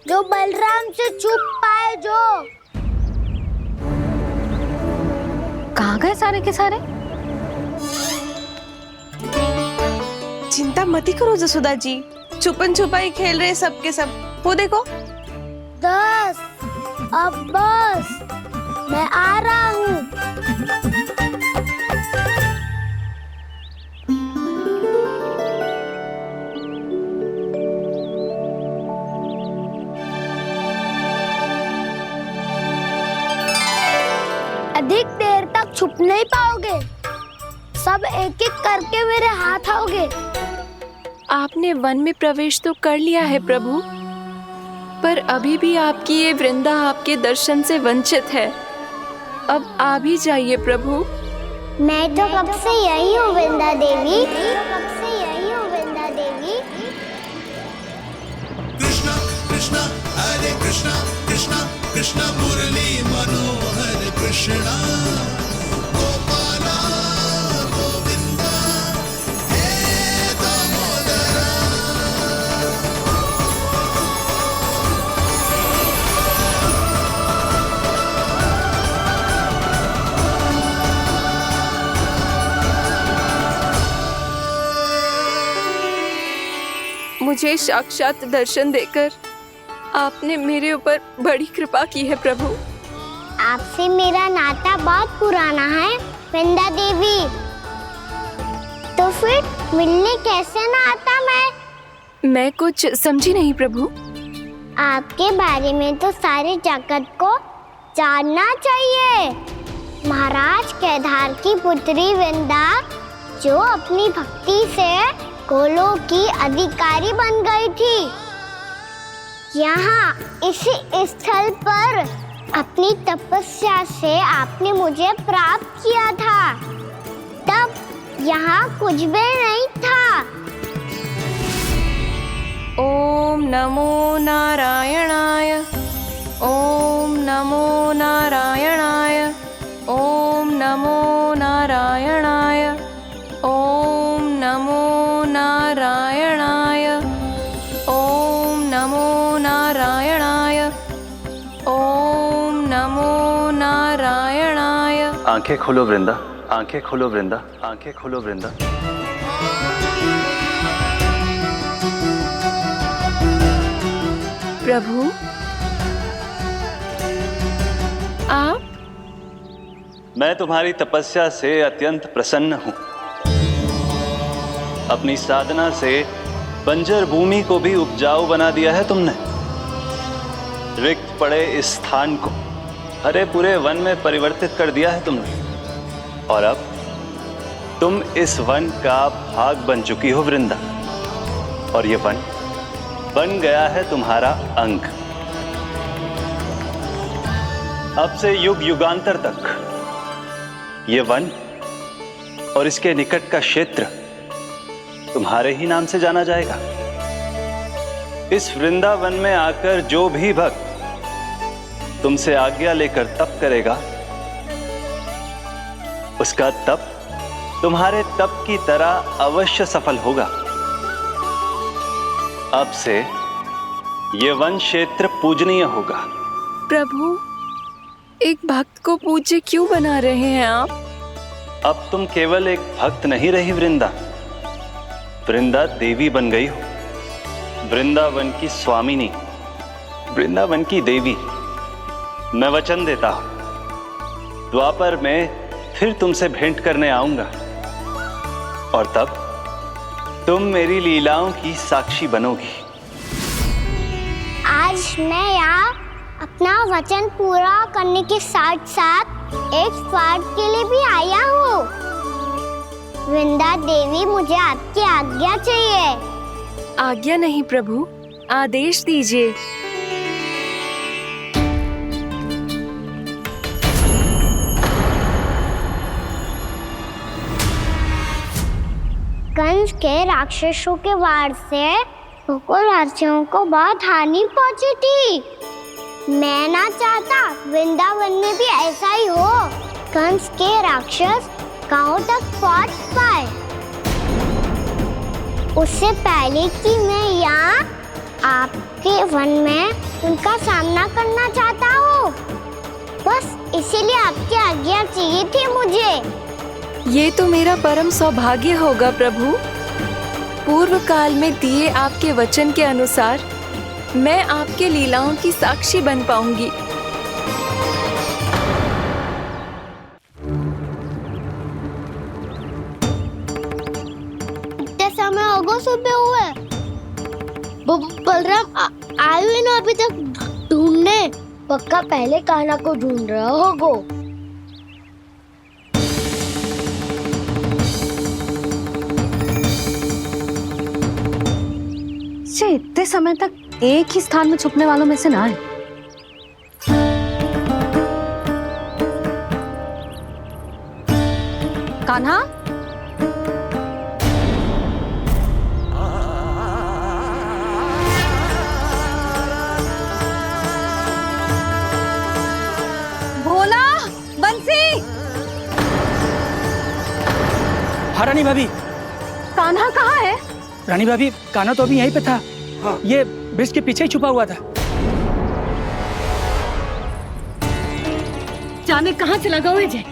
जो बलराम से छुप पाए। जो कहाँ गए सारे के सारे? चिंता मत करो जसोदा जी, छुपन छुपाई खेल रहे सब के सब। वो देखो 10 अब बस, मैं आ रहा हूँ। अधिक देर तक छुप नहीं पाओगे, सब एक एक करके मेरे हाथ आओगे। आपने वन में प्रवेश तो कर लिया है प्रभु, पर अभी भी आपकी ये वृंदा आपके दर्शन से वंचित है। अब आ भी जाइए प्रभु। मैं तो कब से यही हूँ वृंदा देवी, कब से यही हूँ वृंदा देवी। कृष्णा कृष्णा हरे कृष्णा कृष्णा कृष्णा मुरली मनोहर कृष्णा गोपाला गोविंदा हे दामोदरा। मुझे साक्षात दर्शन देकर आपने मेरे ऊपर बड़ी कृपा की है प्रभु। आपसे मेरा नाता बहुत पुराना है वृंदा देवी, तो फिर मिलने कैसे ना आता मैं कुछ समझी नहीं प्रभु। आपके बारे में तो सारे जगत को जानना चाहिए। महाराज केदार की पुत्री वृंदा, जो अपनी भक्ति से गोलोक की अधिकारी बन गई थी, यहाँ इसी स्थल पर अपनी तपस्या से आपने मुझे प्राप्त किया था। तब यहाँ कुछ भी नहीं था। ओम नमो नारायणाय, ओम नमो नारायणाय, ओम नमो नारायणाय, ओम नमो नारायणाय, ओम नमो नारायणाय, ओम नमो नारायणाय। आंखें खोलो वृंदा, आंखें खोलो वृंदा, आंखें खोलो वृंदा। प्रभु आप? मैं तुम्हारी तपस्या से अत्यंत प्रसन्न हूं। अपनी साधना से बंजर भूमि को भी उपजाऊ बना दिया है तुमने। रिक्त पड़े इस स्थान को हरे पूरे वन में परिवर्तित कर दिया है तुमने, और अब तुम इस वन का भाग बन चुकी हो वृंदा, और ये वन बन गया है तुम्हारा अंग। अब से युग युगांतर तक ये वन और इसके निकट का क्षेत्र तुम्हारे ही नाम से जाना जाएगा। इस वृंदावन में आकर जो भी भक्त तुमसे आज्ञा लेकर तप करेगा, उसका तप तुम्हारे तप की तरह अवश्य सफल होगा। अब से ये वन क्षेत्र पूजनीय होगा। प्रभु, एक भक्त को पूज्य क्यों बना रहे हैं आप? अब तुम केवल एक भक्त नहीं रही वृंदा, वृंदा देवी बन गई हो। वृंदावन की स्वामिनी, वृंदावन की देवी। मैं वचन देता हूं, द्वापर में फिर तुमसे भेंट करने आऊंगा, और तब तुम मेरी लीलाओं की साक्षी बनोगी। आज मैं यहाँ अपना वचन पूरा करने के साथ साथ एक स्वार्थ के लिए भी आया हूँ। वृंदा देवी, मुझे आपकी आज्ञा चाहिए। आज्ञा नहीं प्रभु, आदेश दीजिए। कंस के राक्षसों के वार से गोकुलवासियों को बहुत हानि पहुंची थी। मैं ना चाहता वृंदावन में भी ऐसा ही हो। कंस के राक्षस गांव तक पहुंच पाए, उससे पहले कि मैं यहाँ आपके वन में उनका सामना करना चाहता हूँ। बस इसीलिए आपकी आज्ञा चाहिए थी मुझे। मुझे। ये तो मेरा परम सौभाग्य होगा प्रभु। पूर्व काल में दिए आपके वचन के अनुसार मैं आपके लीलाओं की साक्षी बन पाऊंगी। इतने समय होगा सुबह हुए। बलराम आयु ना अभी तक ढूंढने। पक्का पहले कान्हा को ढूंढ रहा होगा। इतने समय तक एक ही स्थान में छुपने वालों में से ना है। कान्हा, भोला, बंसी। हाँ रानी भाभी। कान्हा कहाँ है? रानी भाभी, कान्हा तो अभी यहीं पे था। हाँ। ये ब्रिज के पीछे ही छुपा हुआ था। जाने कहाँ चला गया विजय?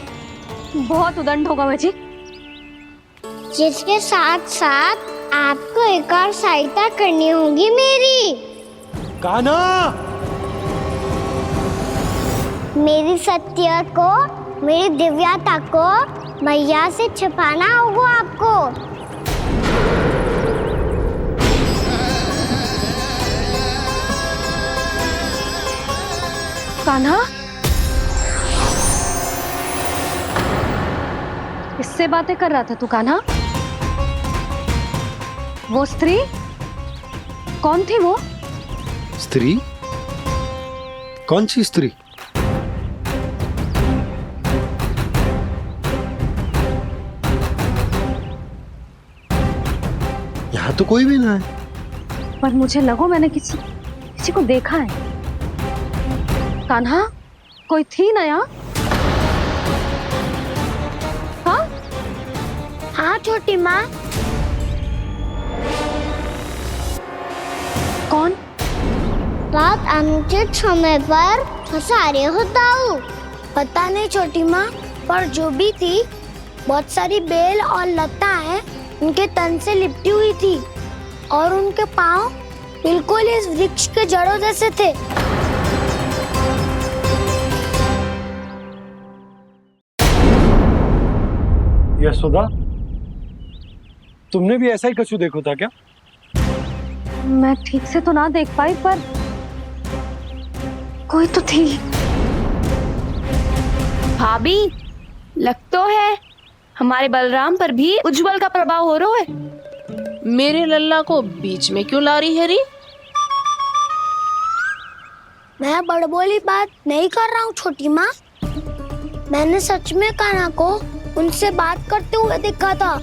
बहुत उदंड होगा वजी। जिसके साथ साथ आपको एक और सहायता करनी होगी मेरी। कान्हा, मेरी सत्य को, मेरी दिव्यता को मैया से छिपाना होगा आपको। कान्हा, किससे बातें कर रहा था तू कान्हा? वो स्त्री कौन थी? वो स्त्री? कौन सी स्त्री? यहाँ तो कोई भी ना है। पर मुझे लगो मैंने किसी को देखा है। कान्हा, कोई थी ना यहाँ? हाँ? हाँ छोटी माँ। कौन? रात अनुचित समय पर फंसारे होता हूँ। पता नहीं छोटी माँ, पर जो भी थी बहुत सारी बेल और लता है उनके तन से लिपटी हुई थी और उनके पाँव बिल्कुल इस वृक्ष के जड़ों जैसे थे। यशोदा, तुमने भी ऐसा ही कछु देखो था क्या? मैं ठीक से तो ना देख पाई, पर कोई तो थी। भाभी, लग तो है हमारे बलराम पर भी उज्जवल का प्रभाव हो रहा है। मेरे लल्ला को बीच में क्यों ला रही है री? मैं बड़बोली बात नहीं कर रहा हूँ छोटी माँ। मैंने सच में कान्हा को उनसे बात करते हुए देखा था।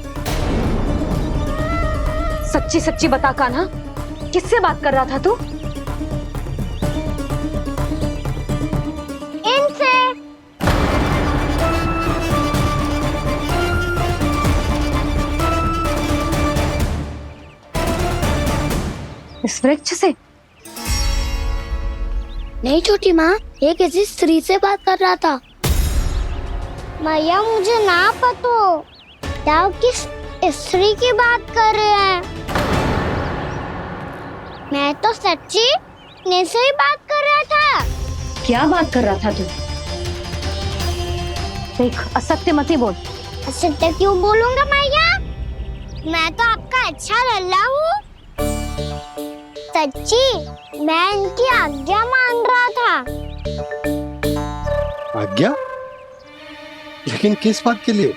सच्ची सच्ची बता कान्हा, किससे बात कर रहा था तू? इनसे। इस वृक्ष से? नहीं छोटी माँ, ये किसी स्त्री से बात कर रहा था। मैया मुझे ना पता क्या किस स्त्री की बात कर रहे हैं। मैं तो सच्ची ने से ही बात कर रहा था। क्या बात कर रहा था तू? देख, असत्य मत ही बोल। असत्य क्यों बोलूंगा मैया? मैं तो आपका अच्छा लल्ला हूँ। सच्ची मैं इनकी आज्ञा मान रहा था। आज्ञा? लेकिन किस बात के लिए?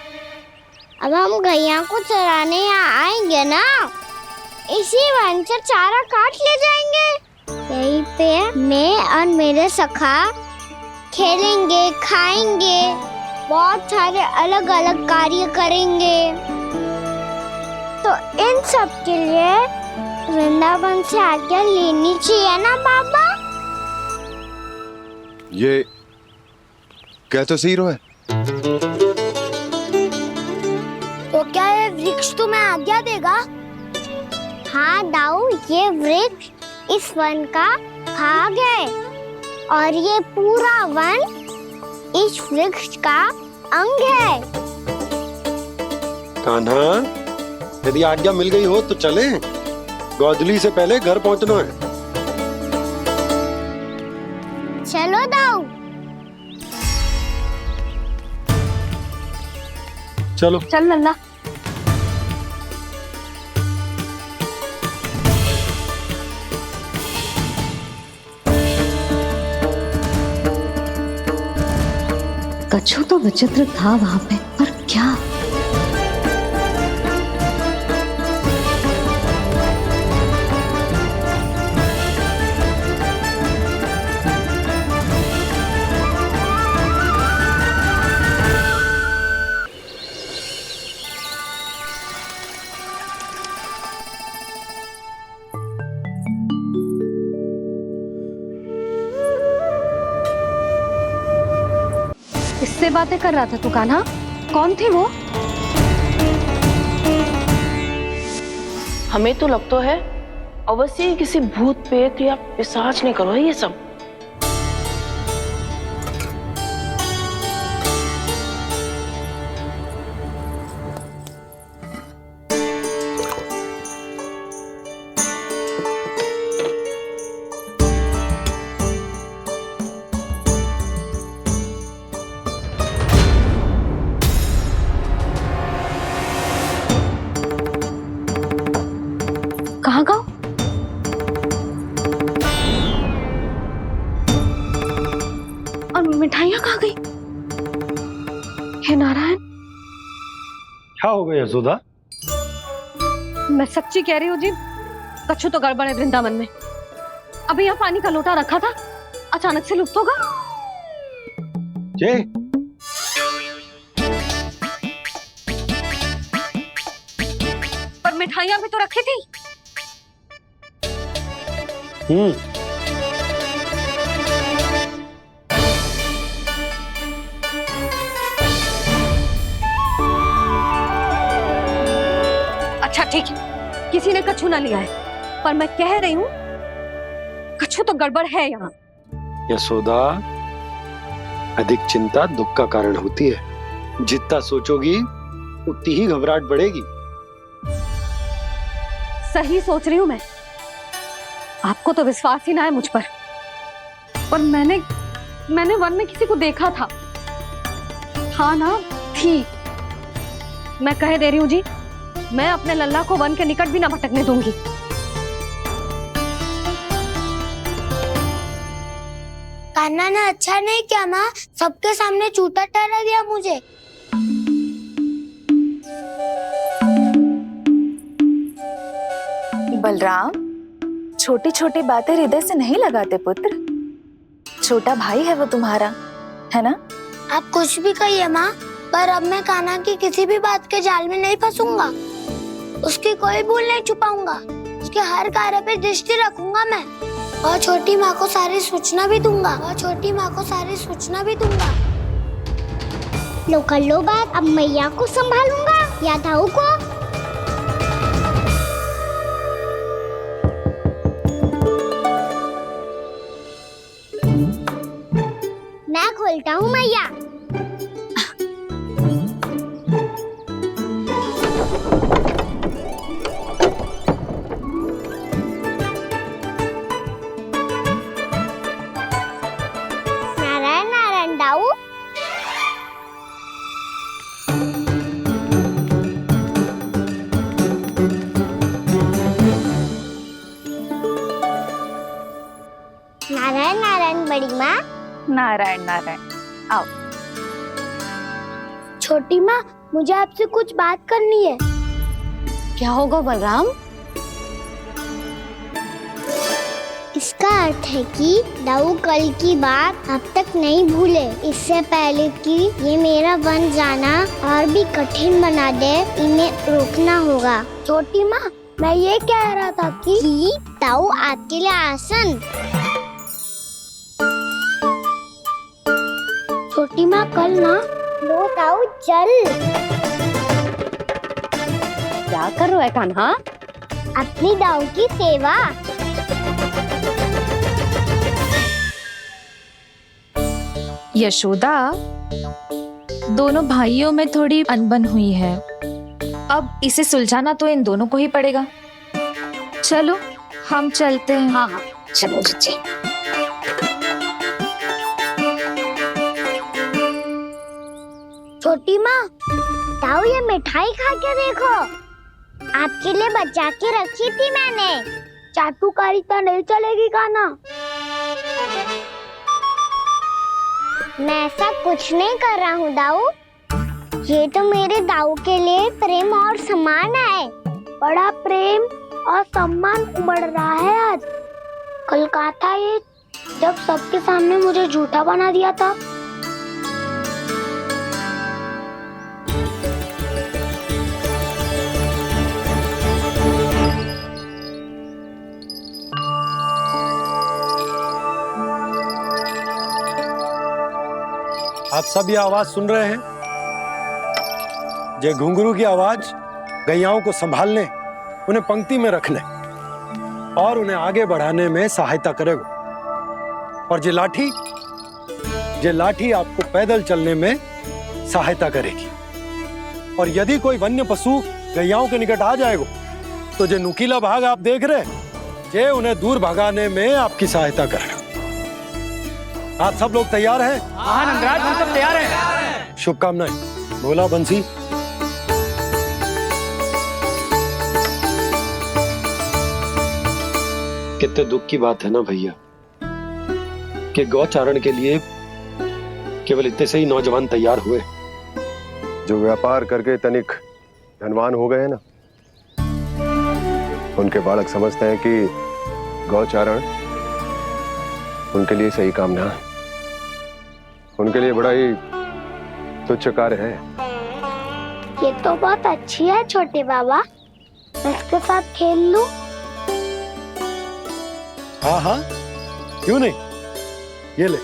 अब हम गैया को चराने यहाँ आएंगे ना, इसी वन से चारा काट ले जाएंगे। यहीं पे मैं और मेरे सखा खेलेंगे, खाएंगे, बहुत सारे अलग अलग कार्य करेंगे। तो इन सब के लिए वृंदावन से आज्ञा लेनी चाहिए ना बाबा? ये क्या तो सही रो है। तो क्या ये वृक्ष तुम्हें आज्ञा देगा? हाँ दाऊ, ये वृक्ष इस वन का भाग है और ये पूरा वन इस वृक्ष का अंग है। कान्हा, यदि आज्ञा मिल गई हो तो चले। गोधूली से पहले घर पहुंचना है। चलो दाऊ। चलो चल लल्ला। कछु तो विचित्र था वहां पे, पर क्या? किससे बातें कर रहा था तू कान्हा? कौन थे वो? हमें तो लगता है अवश्य ही किसी भूत प्रेत या पिशाच ने करो है ये सब। कहाँ गाँव? और मिठाइयाँ कहाँ गई? हे नारायण, क्या हो गया यशोदा? मैं सच्ची कह रही हूँ जी, कछु तो गड़बड़ है वृंदावन में। अभी यहाँ पानी का लोटा रखा था, अचानक से लुप्त होगा। जय, पर मिठाइयाँ भी तो रखी थी। अच्छा ठीक है, किसी ने कछु ना लिया है, पर मैं कह रही हूँ कछु तो गड़बड़ है यहाँ। यशोदा, अधिक चिंता दुख का कारण होती है। जितना सोचोगी उतनी ही घबराहट बढ़ेगी। सही सोच रही हूँ मैं। आपको तो विश्वास ही ना है मुझ पर मैंने वन में किसी को देखा था। हाँ ना, थी। मैं कह दे रही हूँ जी, मैं अपने लल्ला को वन के निकट भी ना भटकने दूंगी। कान्हा ने अच्छा नहीं किया माँ, सबके सामने झूठा ठहरा दिया मुझे। बलराम, छोटी छोटी बातें हृदय से नहीं लगाते पुत्र। छोटा भाई है वो तुम्हारा, है ना? आप कुछ भी कहिए माँ, पर अब मैं कान्हा की किसी भी बात के जाल में नहीं फंसूंगा। उसकी कोई भूल नहीं छुपाऊंगा। उसके हर कार्य पे दृष्टि रखूंगा मैं, और छोटी माँ को सारी सूचना भी दूंगा। लो कर लो बात, अब मैया को संभालूंगा या दाऊ को। मैं खोलता हूँ मैया। नारायण नारायण दाऊ। नारायण नारायण बड़ी माँ। नारायण नारायण, आओ। छोटी माँ, मुझे आपसे कुछ बात करनी है। क्या होगा बलराम? इसका अर्थ है कि दाऊ कल की बात अब तक नहीं भूले। इससे पहले कि ये मेरा वन जाना और भी कठिन बना दे, इन्हें रोकना होगा। छोटी माँ, मैं ये कह रहा था कि दाऊ आपके लिए आसन। छोटी माँ, कल ना लो दाऊ चल। क्या कर रहा है कान्हा? अपनी दाऊ की सेवा। यशोदा, दोनों भाइयों में थोड़ी अनबन हुई है। अब इसे सुलझाना तो इन दोनों को ही पड़ेगा। चलो हम चलते हैं। हाँ हाँ चलो चचे। छोटी माँ, ताऊ ये मिठाई खा के देखो, आपके लिए बचा के रखी थी मैंने। चाटुकारिता नहीं चलेगी कान्हा। मैं ऐसा कुछ नहीं कर रहा हूँ दाऊ, ये तो मेरे दाऊ के लिए प्रेम और सम्मान है। बड़ा प्रेम और सम्मान उमड़ रहा है आज। कल कहा था ये जब सबके सामने मुझे झूठा बना दिया था। आप सब ये आवाज सुन रहे हैं? ये घुंघरू की आवाज गैयाओं को संभालने, उन्हें पंक्ति में रखने और उन्हें आगे बढ़ाने में सहायता करेगा। और ये लाठी आपको पैदल चलने में सहायता करेगी। और यदि कोई वन्य पशु गैयाओं के निकट आ जाएगा तो जो नुकीला भाग आप देख रहे हैं, ये उन्हें दूर भगाने में आपकी सहायता करेगा। आप सब लोग तैयार हैं? हाँ नंदराज, हम सब तैयार हैं। शुभकामनाएं। बोला बंसी। कितने दुख की बात है ना भैया कि गौचारण के लिए केवल इतने से ही नौजवान तैयार हुए। जो व्यापार करके तनिक धनवान हो गए ना, उनके बालक समझते हैं कि गौचारण उनके लिए सही काम ना है। उनके लिए बड़ा ही तुच्छ कार्य है। ये तो बहुत अच्छी है छोटे बाबा, मैं इसके साथ खेल लूं? हाँ हाँ क्यों नहीं, ये ले।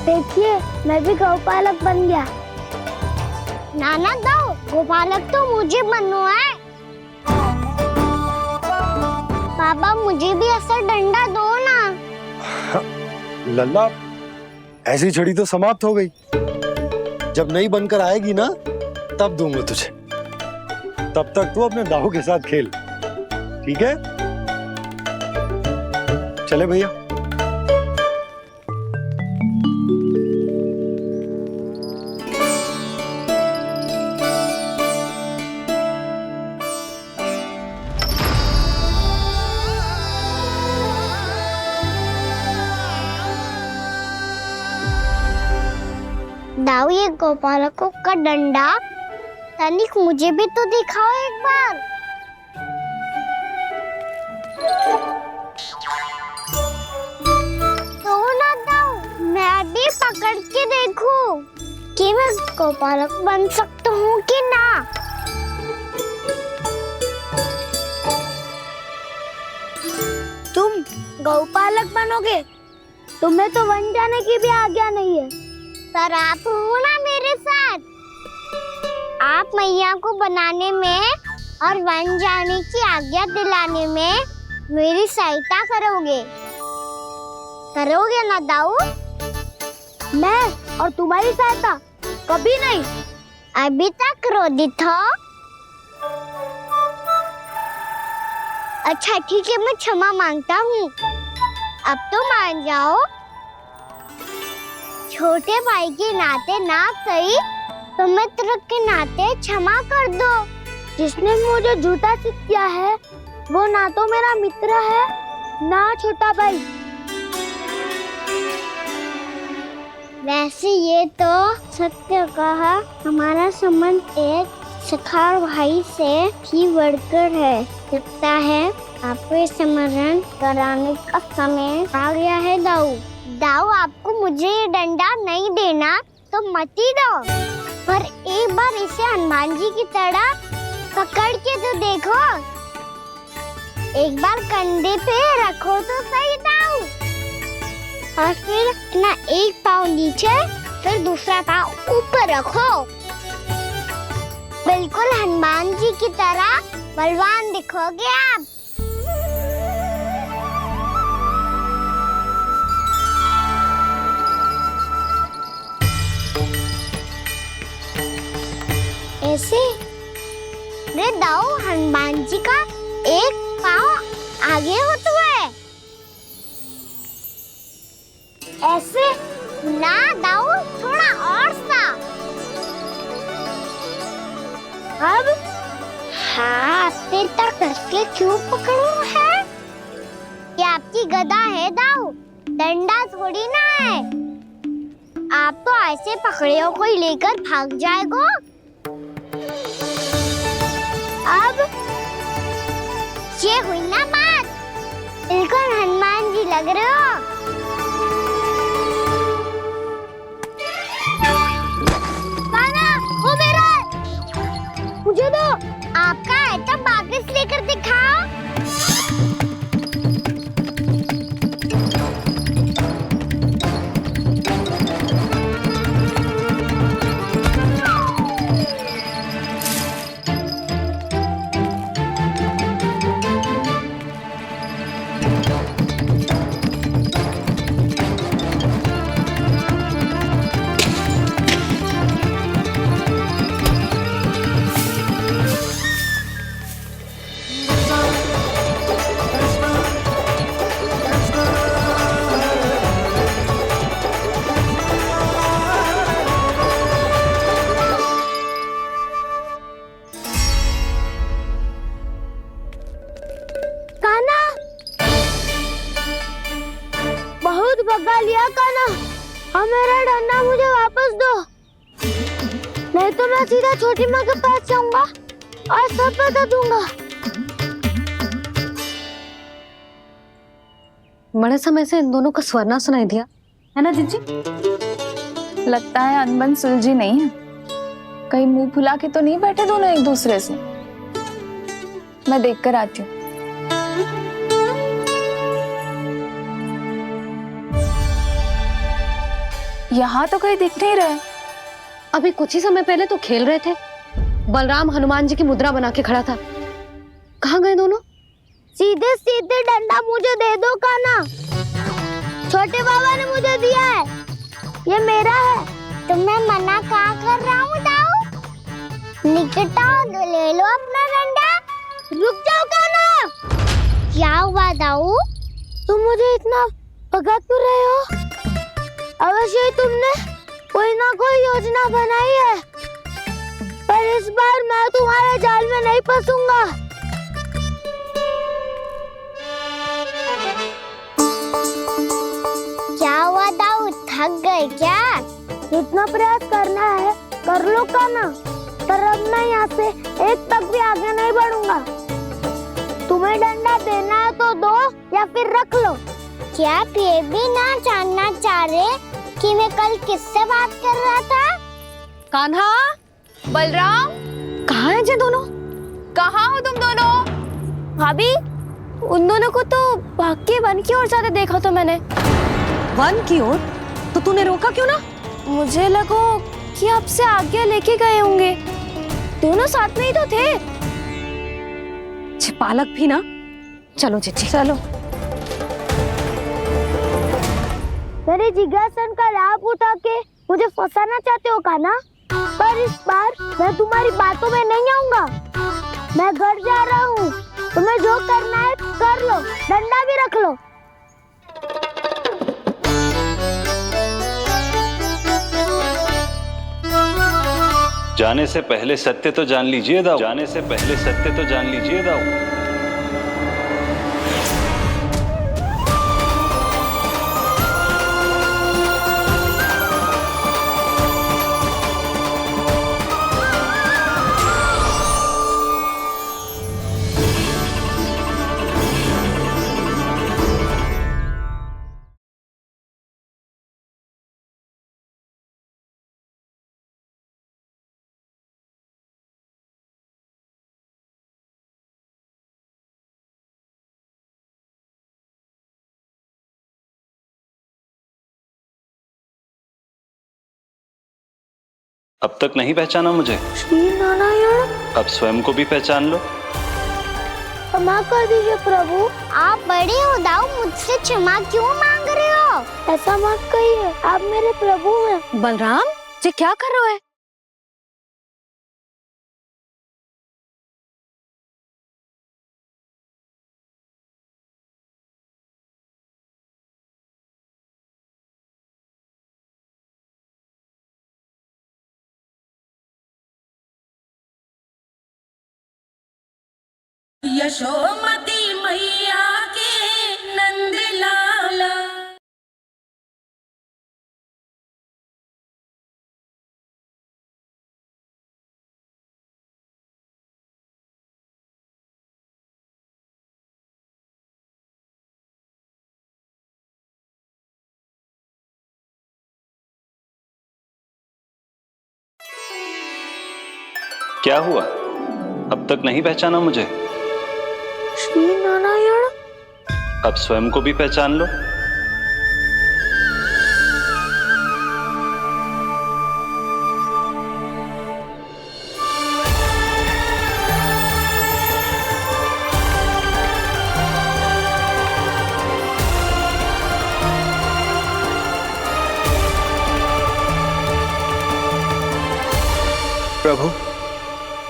देखिए मैं भी गौपालक बन गया। नाना दो, गौपालक तो मुझे बनना है। बाबा मुझे भी ऐसा डंडा दो ना। लल्ला, ऐसी छड़ी तो समाप्त हो गई। जब नई बनकर आएगी ना तब दूंगा तुझे। तब तक तू अपने दाऊ के साथ खेल, ठीक है? चले भैया। दाऊ ये गोपालकों का डंडा तनिक मुझे भी तो दिखाओ एक बार। तो ना दाऊ, मैं भी पकड़ के देखूं कि मैं गोपालक बन सकता हूँ कि ना। तुम गौपालक बनोगे? तुम्हें तो वन जाने की भी आज्ञा नहीं है। पर आप हो ना मेरे साथ, आप मैया को बनाने में और वन जाने की आज्ञा दिलाने में मेरी सहायता करोगे ना दाऊ? मैं और तुम्हारी सहायता कभी नहीं। अभी तक क्रोधित हो? अच्छा ठीक है, मैं क्षमा मांगता हूँ। अब तो मान जाओ। छोटे भाई के नाते ना सही तो मित्र के नाते क्षमा कर दो। जिसने मुझे झूठा सिद्ध किया है वो ना तो मेरा मित्र है ना छोटा भाई। वैसे ये तो सत्य कहा, हमारा संबंध एक सखा भाई से भी बढ़कर है। लगता है आपको स्मरण कराने का समय आ गया है दाऊ। दाऊ आपको मुझे ये डंडा नहीं देना तो मत ही दो, पर एक बार इसे हनुमान जी की तरह पकड़ के तो देखो। एक बार कंधे पे रखो तो सही दाऊ, और फिर अपना एक पाँव नीचे फिर दूसरा पाँव ऊपर रखो। बिल्कुल हनुमान जी की तरह बलवान दिखोगे आप। जी का एक पाँव आगे होता है। ऐसे ना दाऊ, थोड़ा और सा। अब हाथ से तक करके क्यों पकड़ू है? ये आपकी गदा है दाऊ, डंडा थोड़ी ना है। आप तो ऐसे पकड़े हो कोई लेकर भाग जाएगा। अब ये हुई ना बात, बिल्कुल हनुमान जी लग रहे हो। कान्हा, वो मेरा है। मुझे दो। आपका है तो वापस लेकर दिखाओ। बहुत भगा लिया कान्हा, अब मेरा डंडा मुझे वापस दो, नहीं तो मैं सीधा छोटी माँ के पास जाऊंगा और सब बता दूंगा। बड़े समय से इन दोनों का स्वर सुनाई दिया है ना जीजी? लगता है अनबन सुलझी नहीं है। कहीं मुंह फुला के तो नहीं बैठे दोनों एक दूसरे से। मैं देख कर आती हूँ। यहाँ तो कहीं दिख नहीं रहा। अभी कुछ ही समय पहले तो खेल रहे थे। बलराम हनुमान जी की मुद्रा बना के खड़ा था। कहाँ गए दोनों? सीधे सीधे डंडा मुझे दे दो कान्हा, छोटे बाबा ने मुझे दिया है, ये मेरा है। तो मैं मना कहाँ कर रहा हूँ दाऊ? निकट आओ, ले लो अपना डंडा। रुक जाओ कान्हा। क्या हुआ दाऊ? तुम मुझे इतना भगा क्यों रहे हो? अवश्य ही तुमने कोई ना कोई योजना बनाई है, पर इस बार मैं तुम्हारे जाल में नहीं फंसूंगा। क्या हुआ दाऊ, थक गए क्या? जितना प्रयास करना है कर लो कान्हा, पर अब मैं यहाँ से एक तक भी आगे नहीं बढ़ूंगा। तुम्हें डंडा देना है तो दो या फिर रख लो। क्या आप ये भी ना जानना चाह रहे कि मैं कल किससे बात कर रहा था? कान्हा, बलराम, कहाँ हैं ये दोनों? कहाँ हो तुम दोनों? भाभी, उन दोनों को तो भाग के वन की ओर जाते देखा तो मैंने। वन की ओर? तो तूने रोका क्यों ना? मुझे लगो कि आपसे आगे लेके गए होंगे। दोनों साथ में ही तो थे। पालक भी ना। चलो जीजी चलो। मेरे जिज्ञासन का लाभ उठा के मुझे फंसाना चाहते हो कान्हा, पर इस बार मैं तुम्हारी बातों में नहीं आऊंगा। मैं घर जा रहा हूँ, तुम्हें जो करना है कर लो, डंडा भी रख लो। जाने से पहले सत्य तो जान लीजिए दाऊ। जाने से पहले सत्य तो जान लीजिए दाऊ। अब तक नहीं पहचाना मुझे? श्री नारायण। अब स्वयं को भी पहचान लो। क्षमा कर दीजिए प्रभु। आप बड़े हो दाऊ, मुझसे क्षमा क्यों मांग रहे हो? ऐसा मत कहिए, आप मेरे प्रभु हैं। बलराम, ये क्या कर रहे हो? यशोमती मैया के नंद लाला। क्या हुआ, अब तक नहीं पहचाना मुझे? श्री नारायण। अब स्वयं को भी पहचान लो। प्रभु,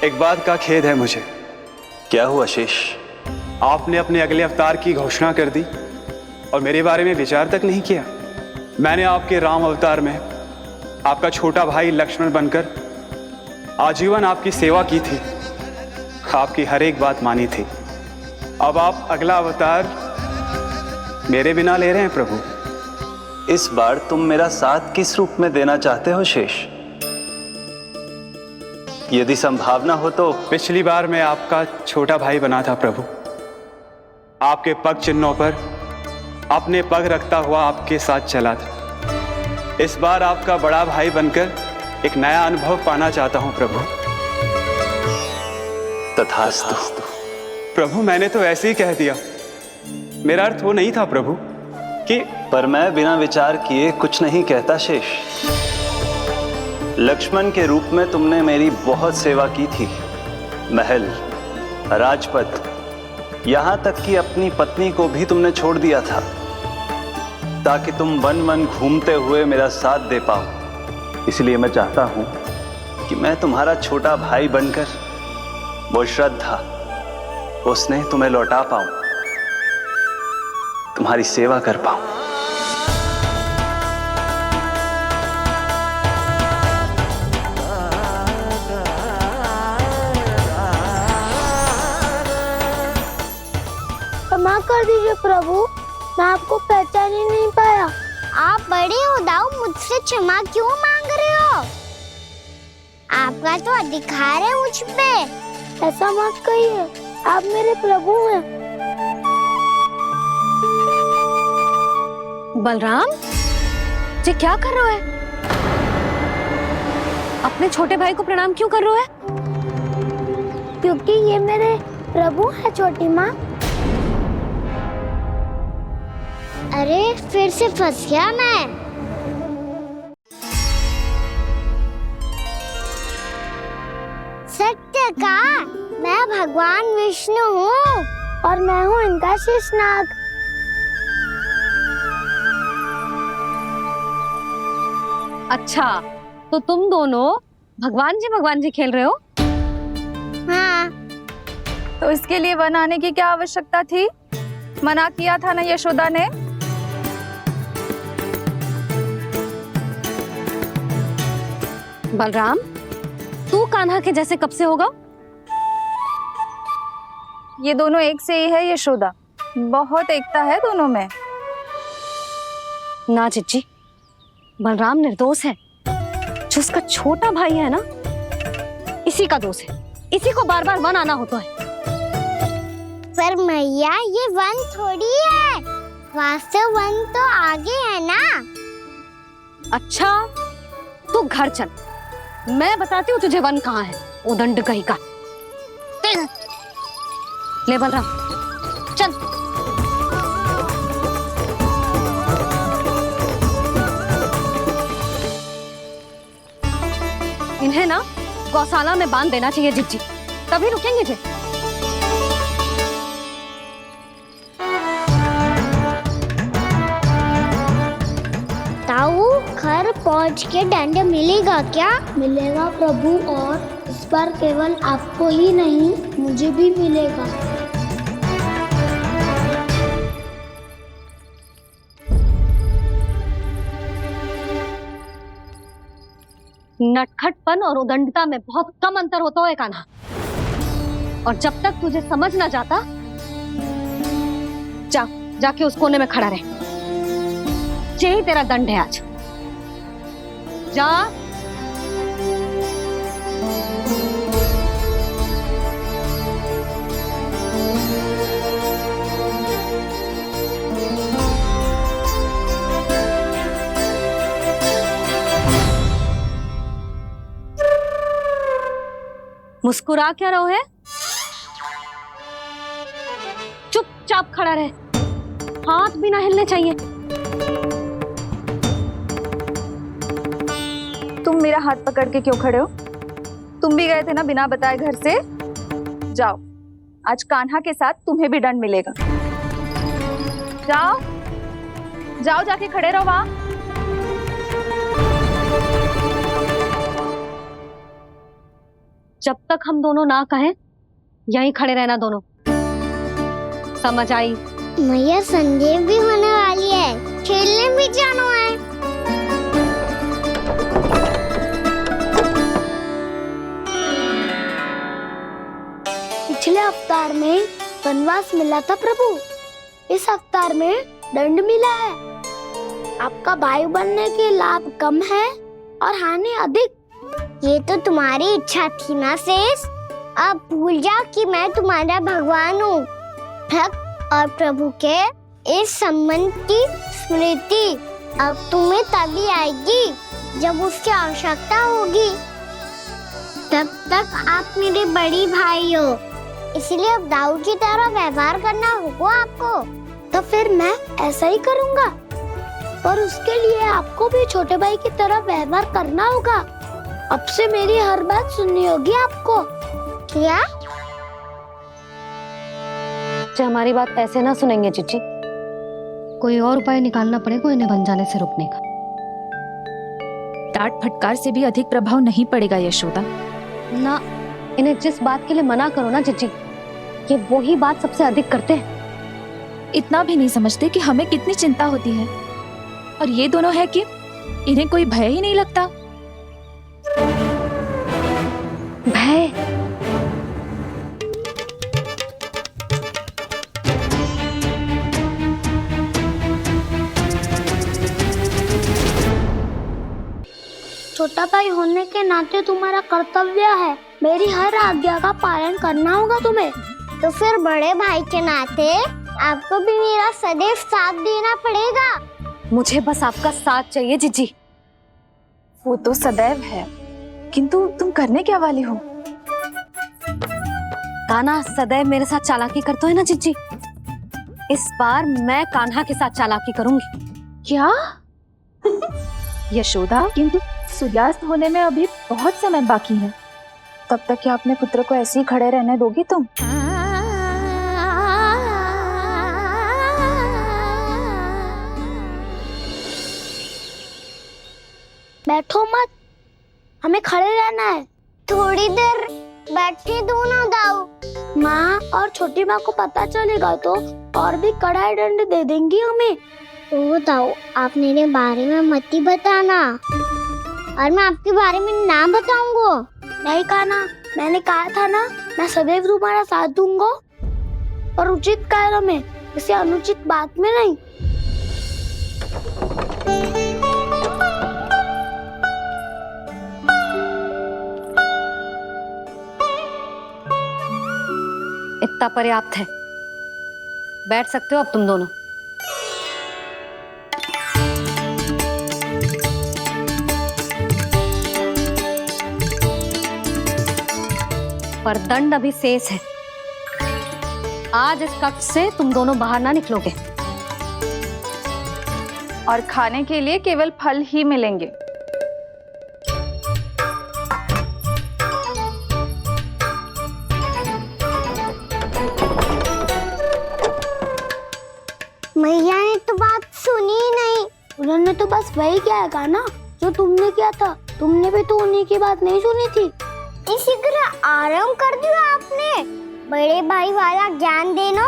एक बात का खेद है मुझे। क्या हुआ शेष? आपने अपने अगले अवतार की घोषणा कर दी और मेरे बारे में विचार तक नहीं किया। मैंने आपके राम अवतार में आपका छोटा भाई लक्ष्मण बनकर आजीवन आपकी सेवा की थी, आपकी हर एक बात मानी थी। अब आप अगला अवतार मेरे बिना ले रहे हैं प्रभु। इस बार तुम मेरा साथ किस रूप में देना चाहते हो शेष? यदि संभावना हो तो। पिछली बार मैं आपका छोटा भाई बना था प्रभु, आपके पग चिन्हों पर अपने पग रखता हुआ आपके साथ चला था। इस बार आपका बड़ा भाई बनकर एक नया अनुभव पाना चाहता हूं प्रभु। तथास्तु। प्रभु, मैंने तो ऐसे ही कह दिया, मेरा अर्थ वो नहीं था प्रभु कि। पर मैं बिना विचार किए कुछ नहीं कहता शेष। लक्ष्मण के रूप में तुमने मेरी बहुत सेवा की थी। महल, राजपथ, यहां तक कि अपनी पत्नी को भी तुमने छोड़ दिया था ताकि तुम वन वन घूमते हुए मेरा साथ दे पाओ। इसलिए मैं चाहता हूं कि मैं तुम्हारा छोटा भाई बनकर वो श्रद्धा, वो स्नेह तुम्हें लौटा पाऊं, तुम्हारी सेवा कर पाऊं। क्षमा कर दीजिए प्रभु, मैं आपको पहचान ही नहीं पाया। आप बड़े हो दाऊ, मुझसे क्षमा क्यों मांग रहे हो? आपका तो अधिकार है मुझ पे। ऐसा मत कहिए, आप मेरे प्रभु हैं। बलराम जी, क्या कर रहे हो? अपने छोटे भाई को प्रणाम क्यों कर रहे हो? क्योंकि ये मेरे प्रभु है छोटी माँ। अरे फिर से फंस गया मैं। सत्य का, मैं भगवान विष्णु हूँ और मैं हूँ इनका शेषनाग। अच्छा, तो तुम दोनों भगवान जी खेल रहे हो? हाँ। तो इसके लिए वन आने की क्या आवश्यकता थी? मना किया था ना यशोदा ने। बलराम, तू कान्हा के जैसे कब से होगा? ये दोनों एक से ही है यशोदा, बहुत एकता है दोनों में। ना चिच्ची, बलराम निर्दोष है। जो उसका छोटा भाई है ना, इसी का दोष है। इसी को बार बार वन आना होता है। पर मैया, ये वन थोड़ी है, वास्तव वन तो आगे है ना। अच्छा, तू घर चल, मैं बताती हूँ तुझे वन कहाँ है। उदंड कहीं का। ले बलराम, चल। इन्हें ना गौशाला में बांध देना चाहिए जिज्जी, तभी रुकेंगे जे। ताऊ, घर पहुंच के दंड मिलेगा क्या? मिलेगा प्रभु, और इस बार केवल आपको ही नहीं, मुझे भी मिलेगा। नटखटपन और उदंडता में बहुत कम अंतर होता है कान्हा। और जब तक तुझे समझ ना जाता, जाके उस कोने में खड़ा रहे। यही तेरा दंड है आज। जा। मुस्कुरा क्या रहो है? चुपचाप खड़ा रहे, हाथ भी ना हिलने चाहिए। तुम मेरा हाथ पकड़ के क्यों खड़े हो? तुम भी गए थे ना बिना बताए घर से। जाओ, आज कान्हा के साथ तुम्हें भी दंड मिलेगा। जाओ जाओ, जाके खड़े रहो वहां। जब तक हम दोनों ना कहें, यहीं खड़े रहना दोनों। समझ आई? मैया संडे भी होने वाली है, खेलने भी जाना है। पिछले अवतार में वनवास मिला था प्रभु, इस अवतार में दंड मिला है। आपका भाई बनने के लाभ कम है और हानि अधिक। ये तो तुम्हारी इच्छा थी ना शेष। अब भूल जा कि मैं तुम्हारा भगवान हूँ। भक्त और प्रभु के इस संबंध की स्मृति अब तुम्हें तभी आएगी जब उसकी आवश्यकता होगी। तब तक आप मेरे बड़ी भाई हो, इसलिए अब दाऊ की तरह व्यवहार करना होगा आपको। तो फिर मैं ऐसा ही करूँगा, पर उसके लिए आपको भी छोटे भाई की तरह व्यवहार करना होगा। अब से मेरी हर बात सुननी होगी आपको। क्या? हमारी बात ऐसे ना सुनेंगे चिची। कोई और उपाय निकालना पड़ेगा इन्हें बन जाने से रुकने का। डांट फटकार से भी अधिक प्रभाव नहीं पड़ेगा यशोदा। ना, इन्हें जिस बात के लिए मना करो ना चिची, ये वही बात सबसे अधिक करते हैं। इतना भी नहीं समझते कि हमें कितनी चिंता होती है, और ये दोनों है कि इन्हें कोई भय ही नहीं लगता। भय? छोटा भाई होने के नाते तुम्हारा कर्तव्य है, मेरी हर आज्ञा का पालन करना होगा तुम्हें। तो फिर बड़े भाई के नाते आपको भी मेरा सदैव साथ देना पड़ेगा। मुझे बस आपका साथ चाहिए जीजी। वो तो सदैव है, किंतु तुम करने क्या वाली हो? कान्हा सदैव मेरे साथ चालाकी करता है ना जीजी। इस बार मैं कान्हा के साथ चालाकी करूंगी। क्या? यशोदा, किंतु सूर्यास्त होने में अभी बहुत समय बाकी है। तब तक क्या अपने पुत्र को ऐसे ही खड़े रहने दोगी तुम? बैठो मत, हमें खड़े रहना है। थोड़ी देर बैठे दो ना दाऊ। माँ और छोटी माँ को पता चलेगा तो और भी कड़ा दंड दे देंगी हमें। तो दाऊ, आप मेरे बारे में मत ही बताना, और मैं आपके बारे में ना बताऊंगा। नहीं कान्हा, मैंने कहा था ना, मैं सदैव तुम्हारा साथ दूंगा, और उचित कार्य में, इसे अनुचित बात में नहीं। इतना पर्याप्त है, बैठ सकते हो अब तुम दोनों। पर दंड अभी शेष है। आज इस कक्ष से तुम दोनों बाहर ना निकलोगे, और खाने के लिए केवल फल ही मिलेंगे। मैया ने तो बात सुनी ही नहीं। उन्होंने तो बस वही किया ना जो तुमने किया था। तुमने भी तो उन्हीं की बात नहीं सुनी थी। इसी तरह आराम कर दिया आपने। बड़े भाई वाला ज्ञान देना।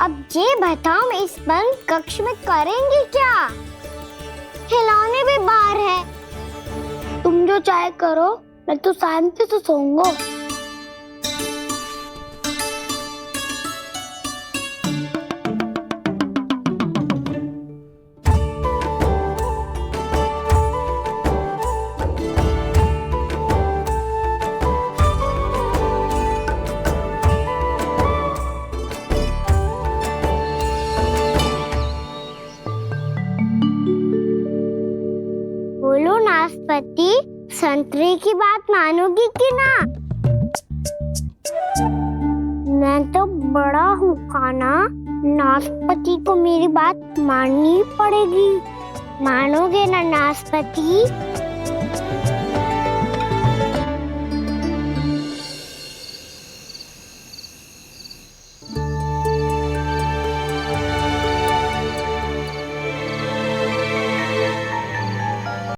अब ये बताओ, इस बंद कक्ष में करेंगे क्या? खिलौने भी बाहर है। तुम जो चाहे करो, मैं तो शांति से सोऊंगा। संतरे की बात मानोगी कि ना? मैं तो बड़ा हूँ कान्हा, नाशपति को मेरी बात माननी पड़ेगी। मानोगे ना नाशपति?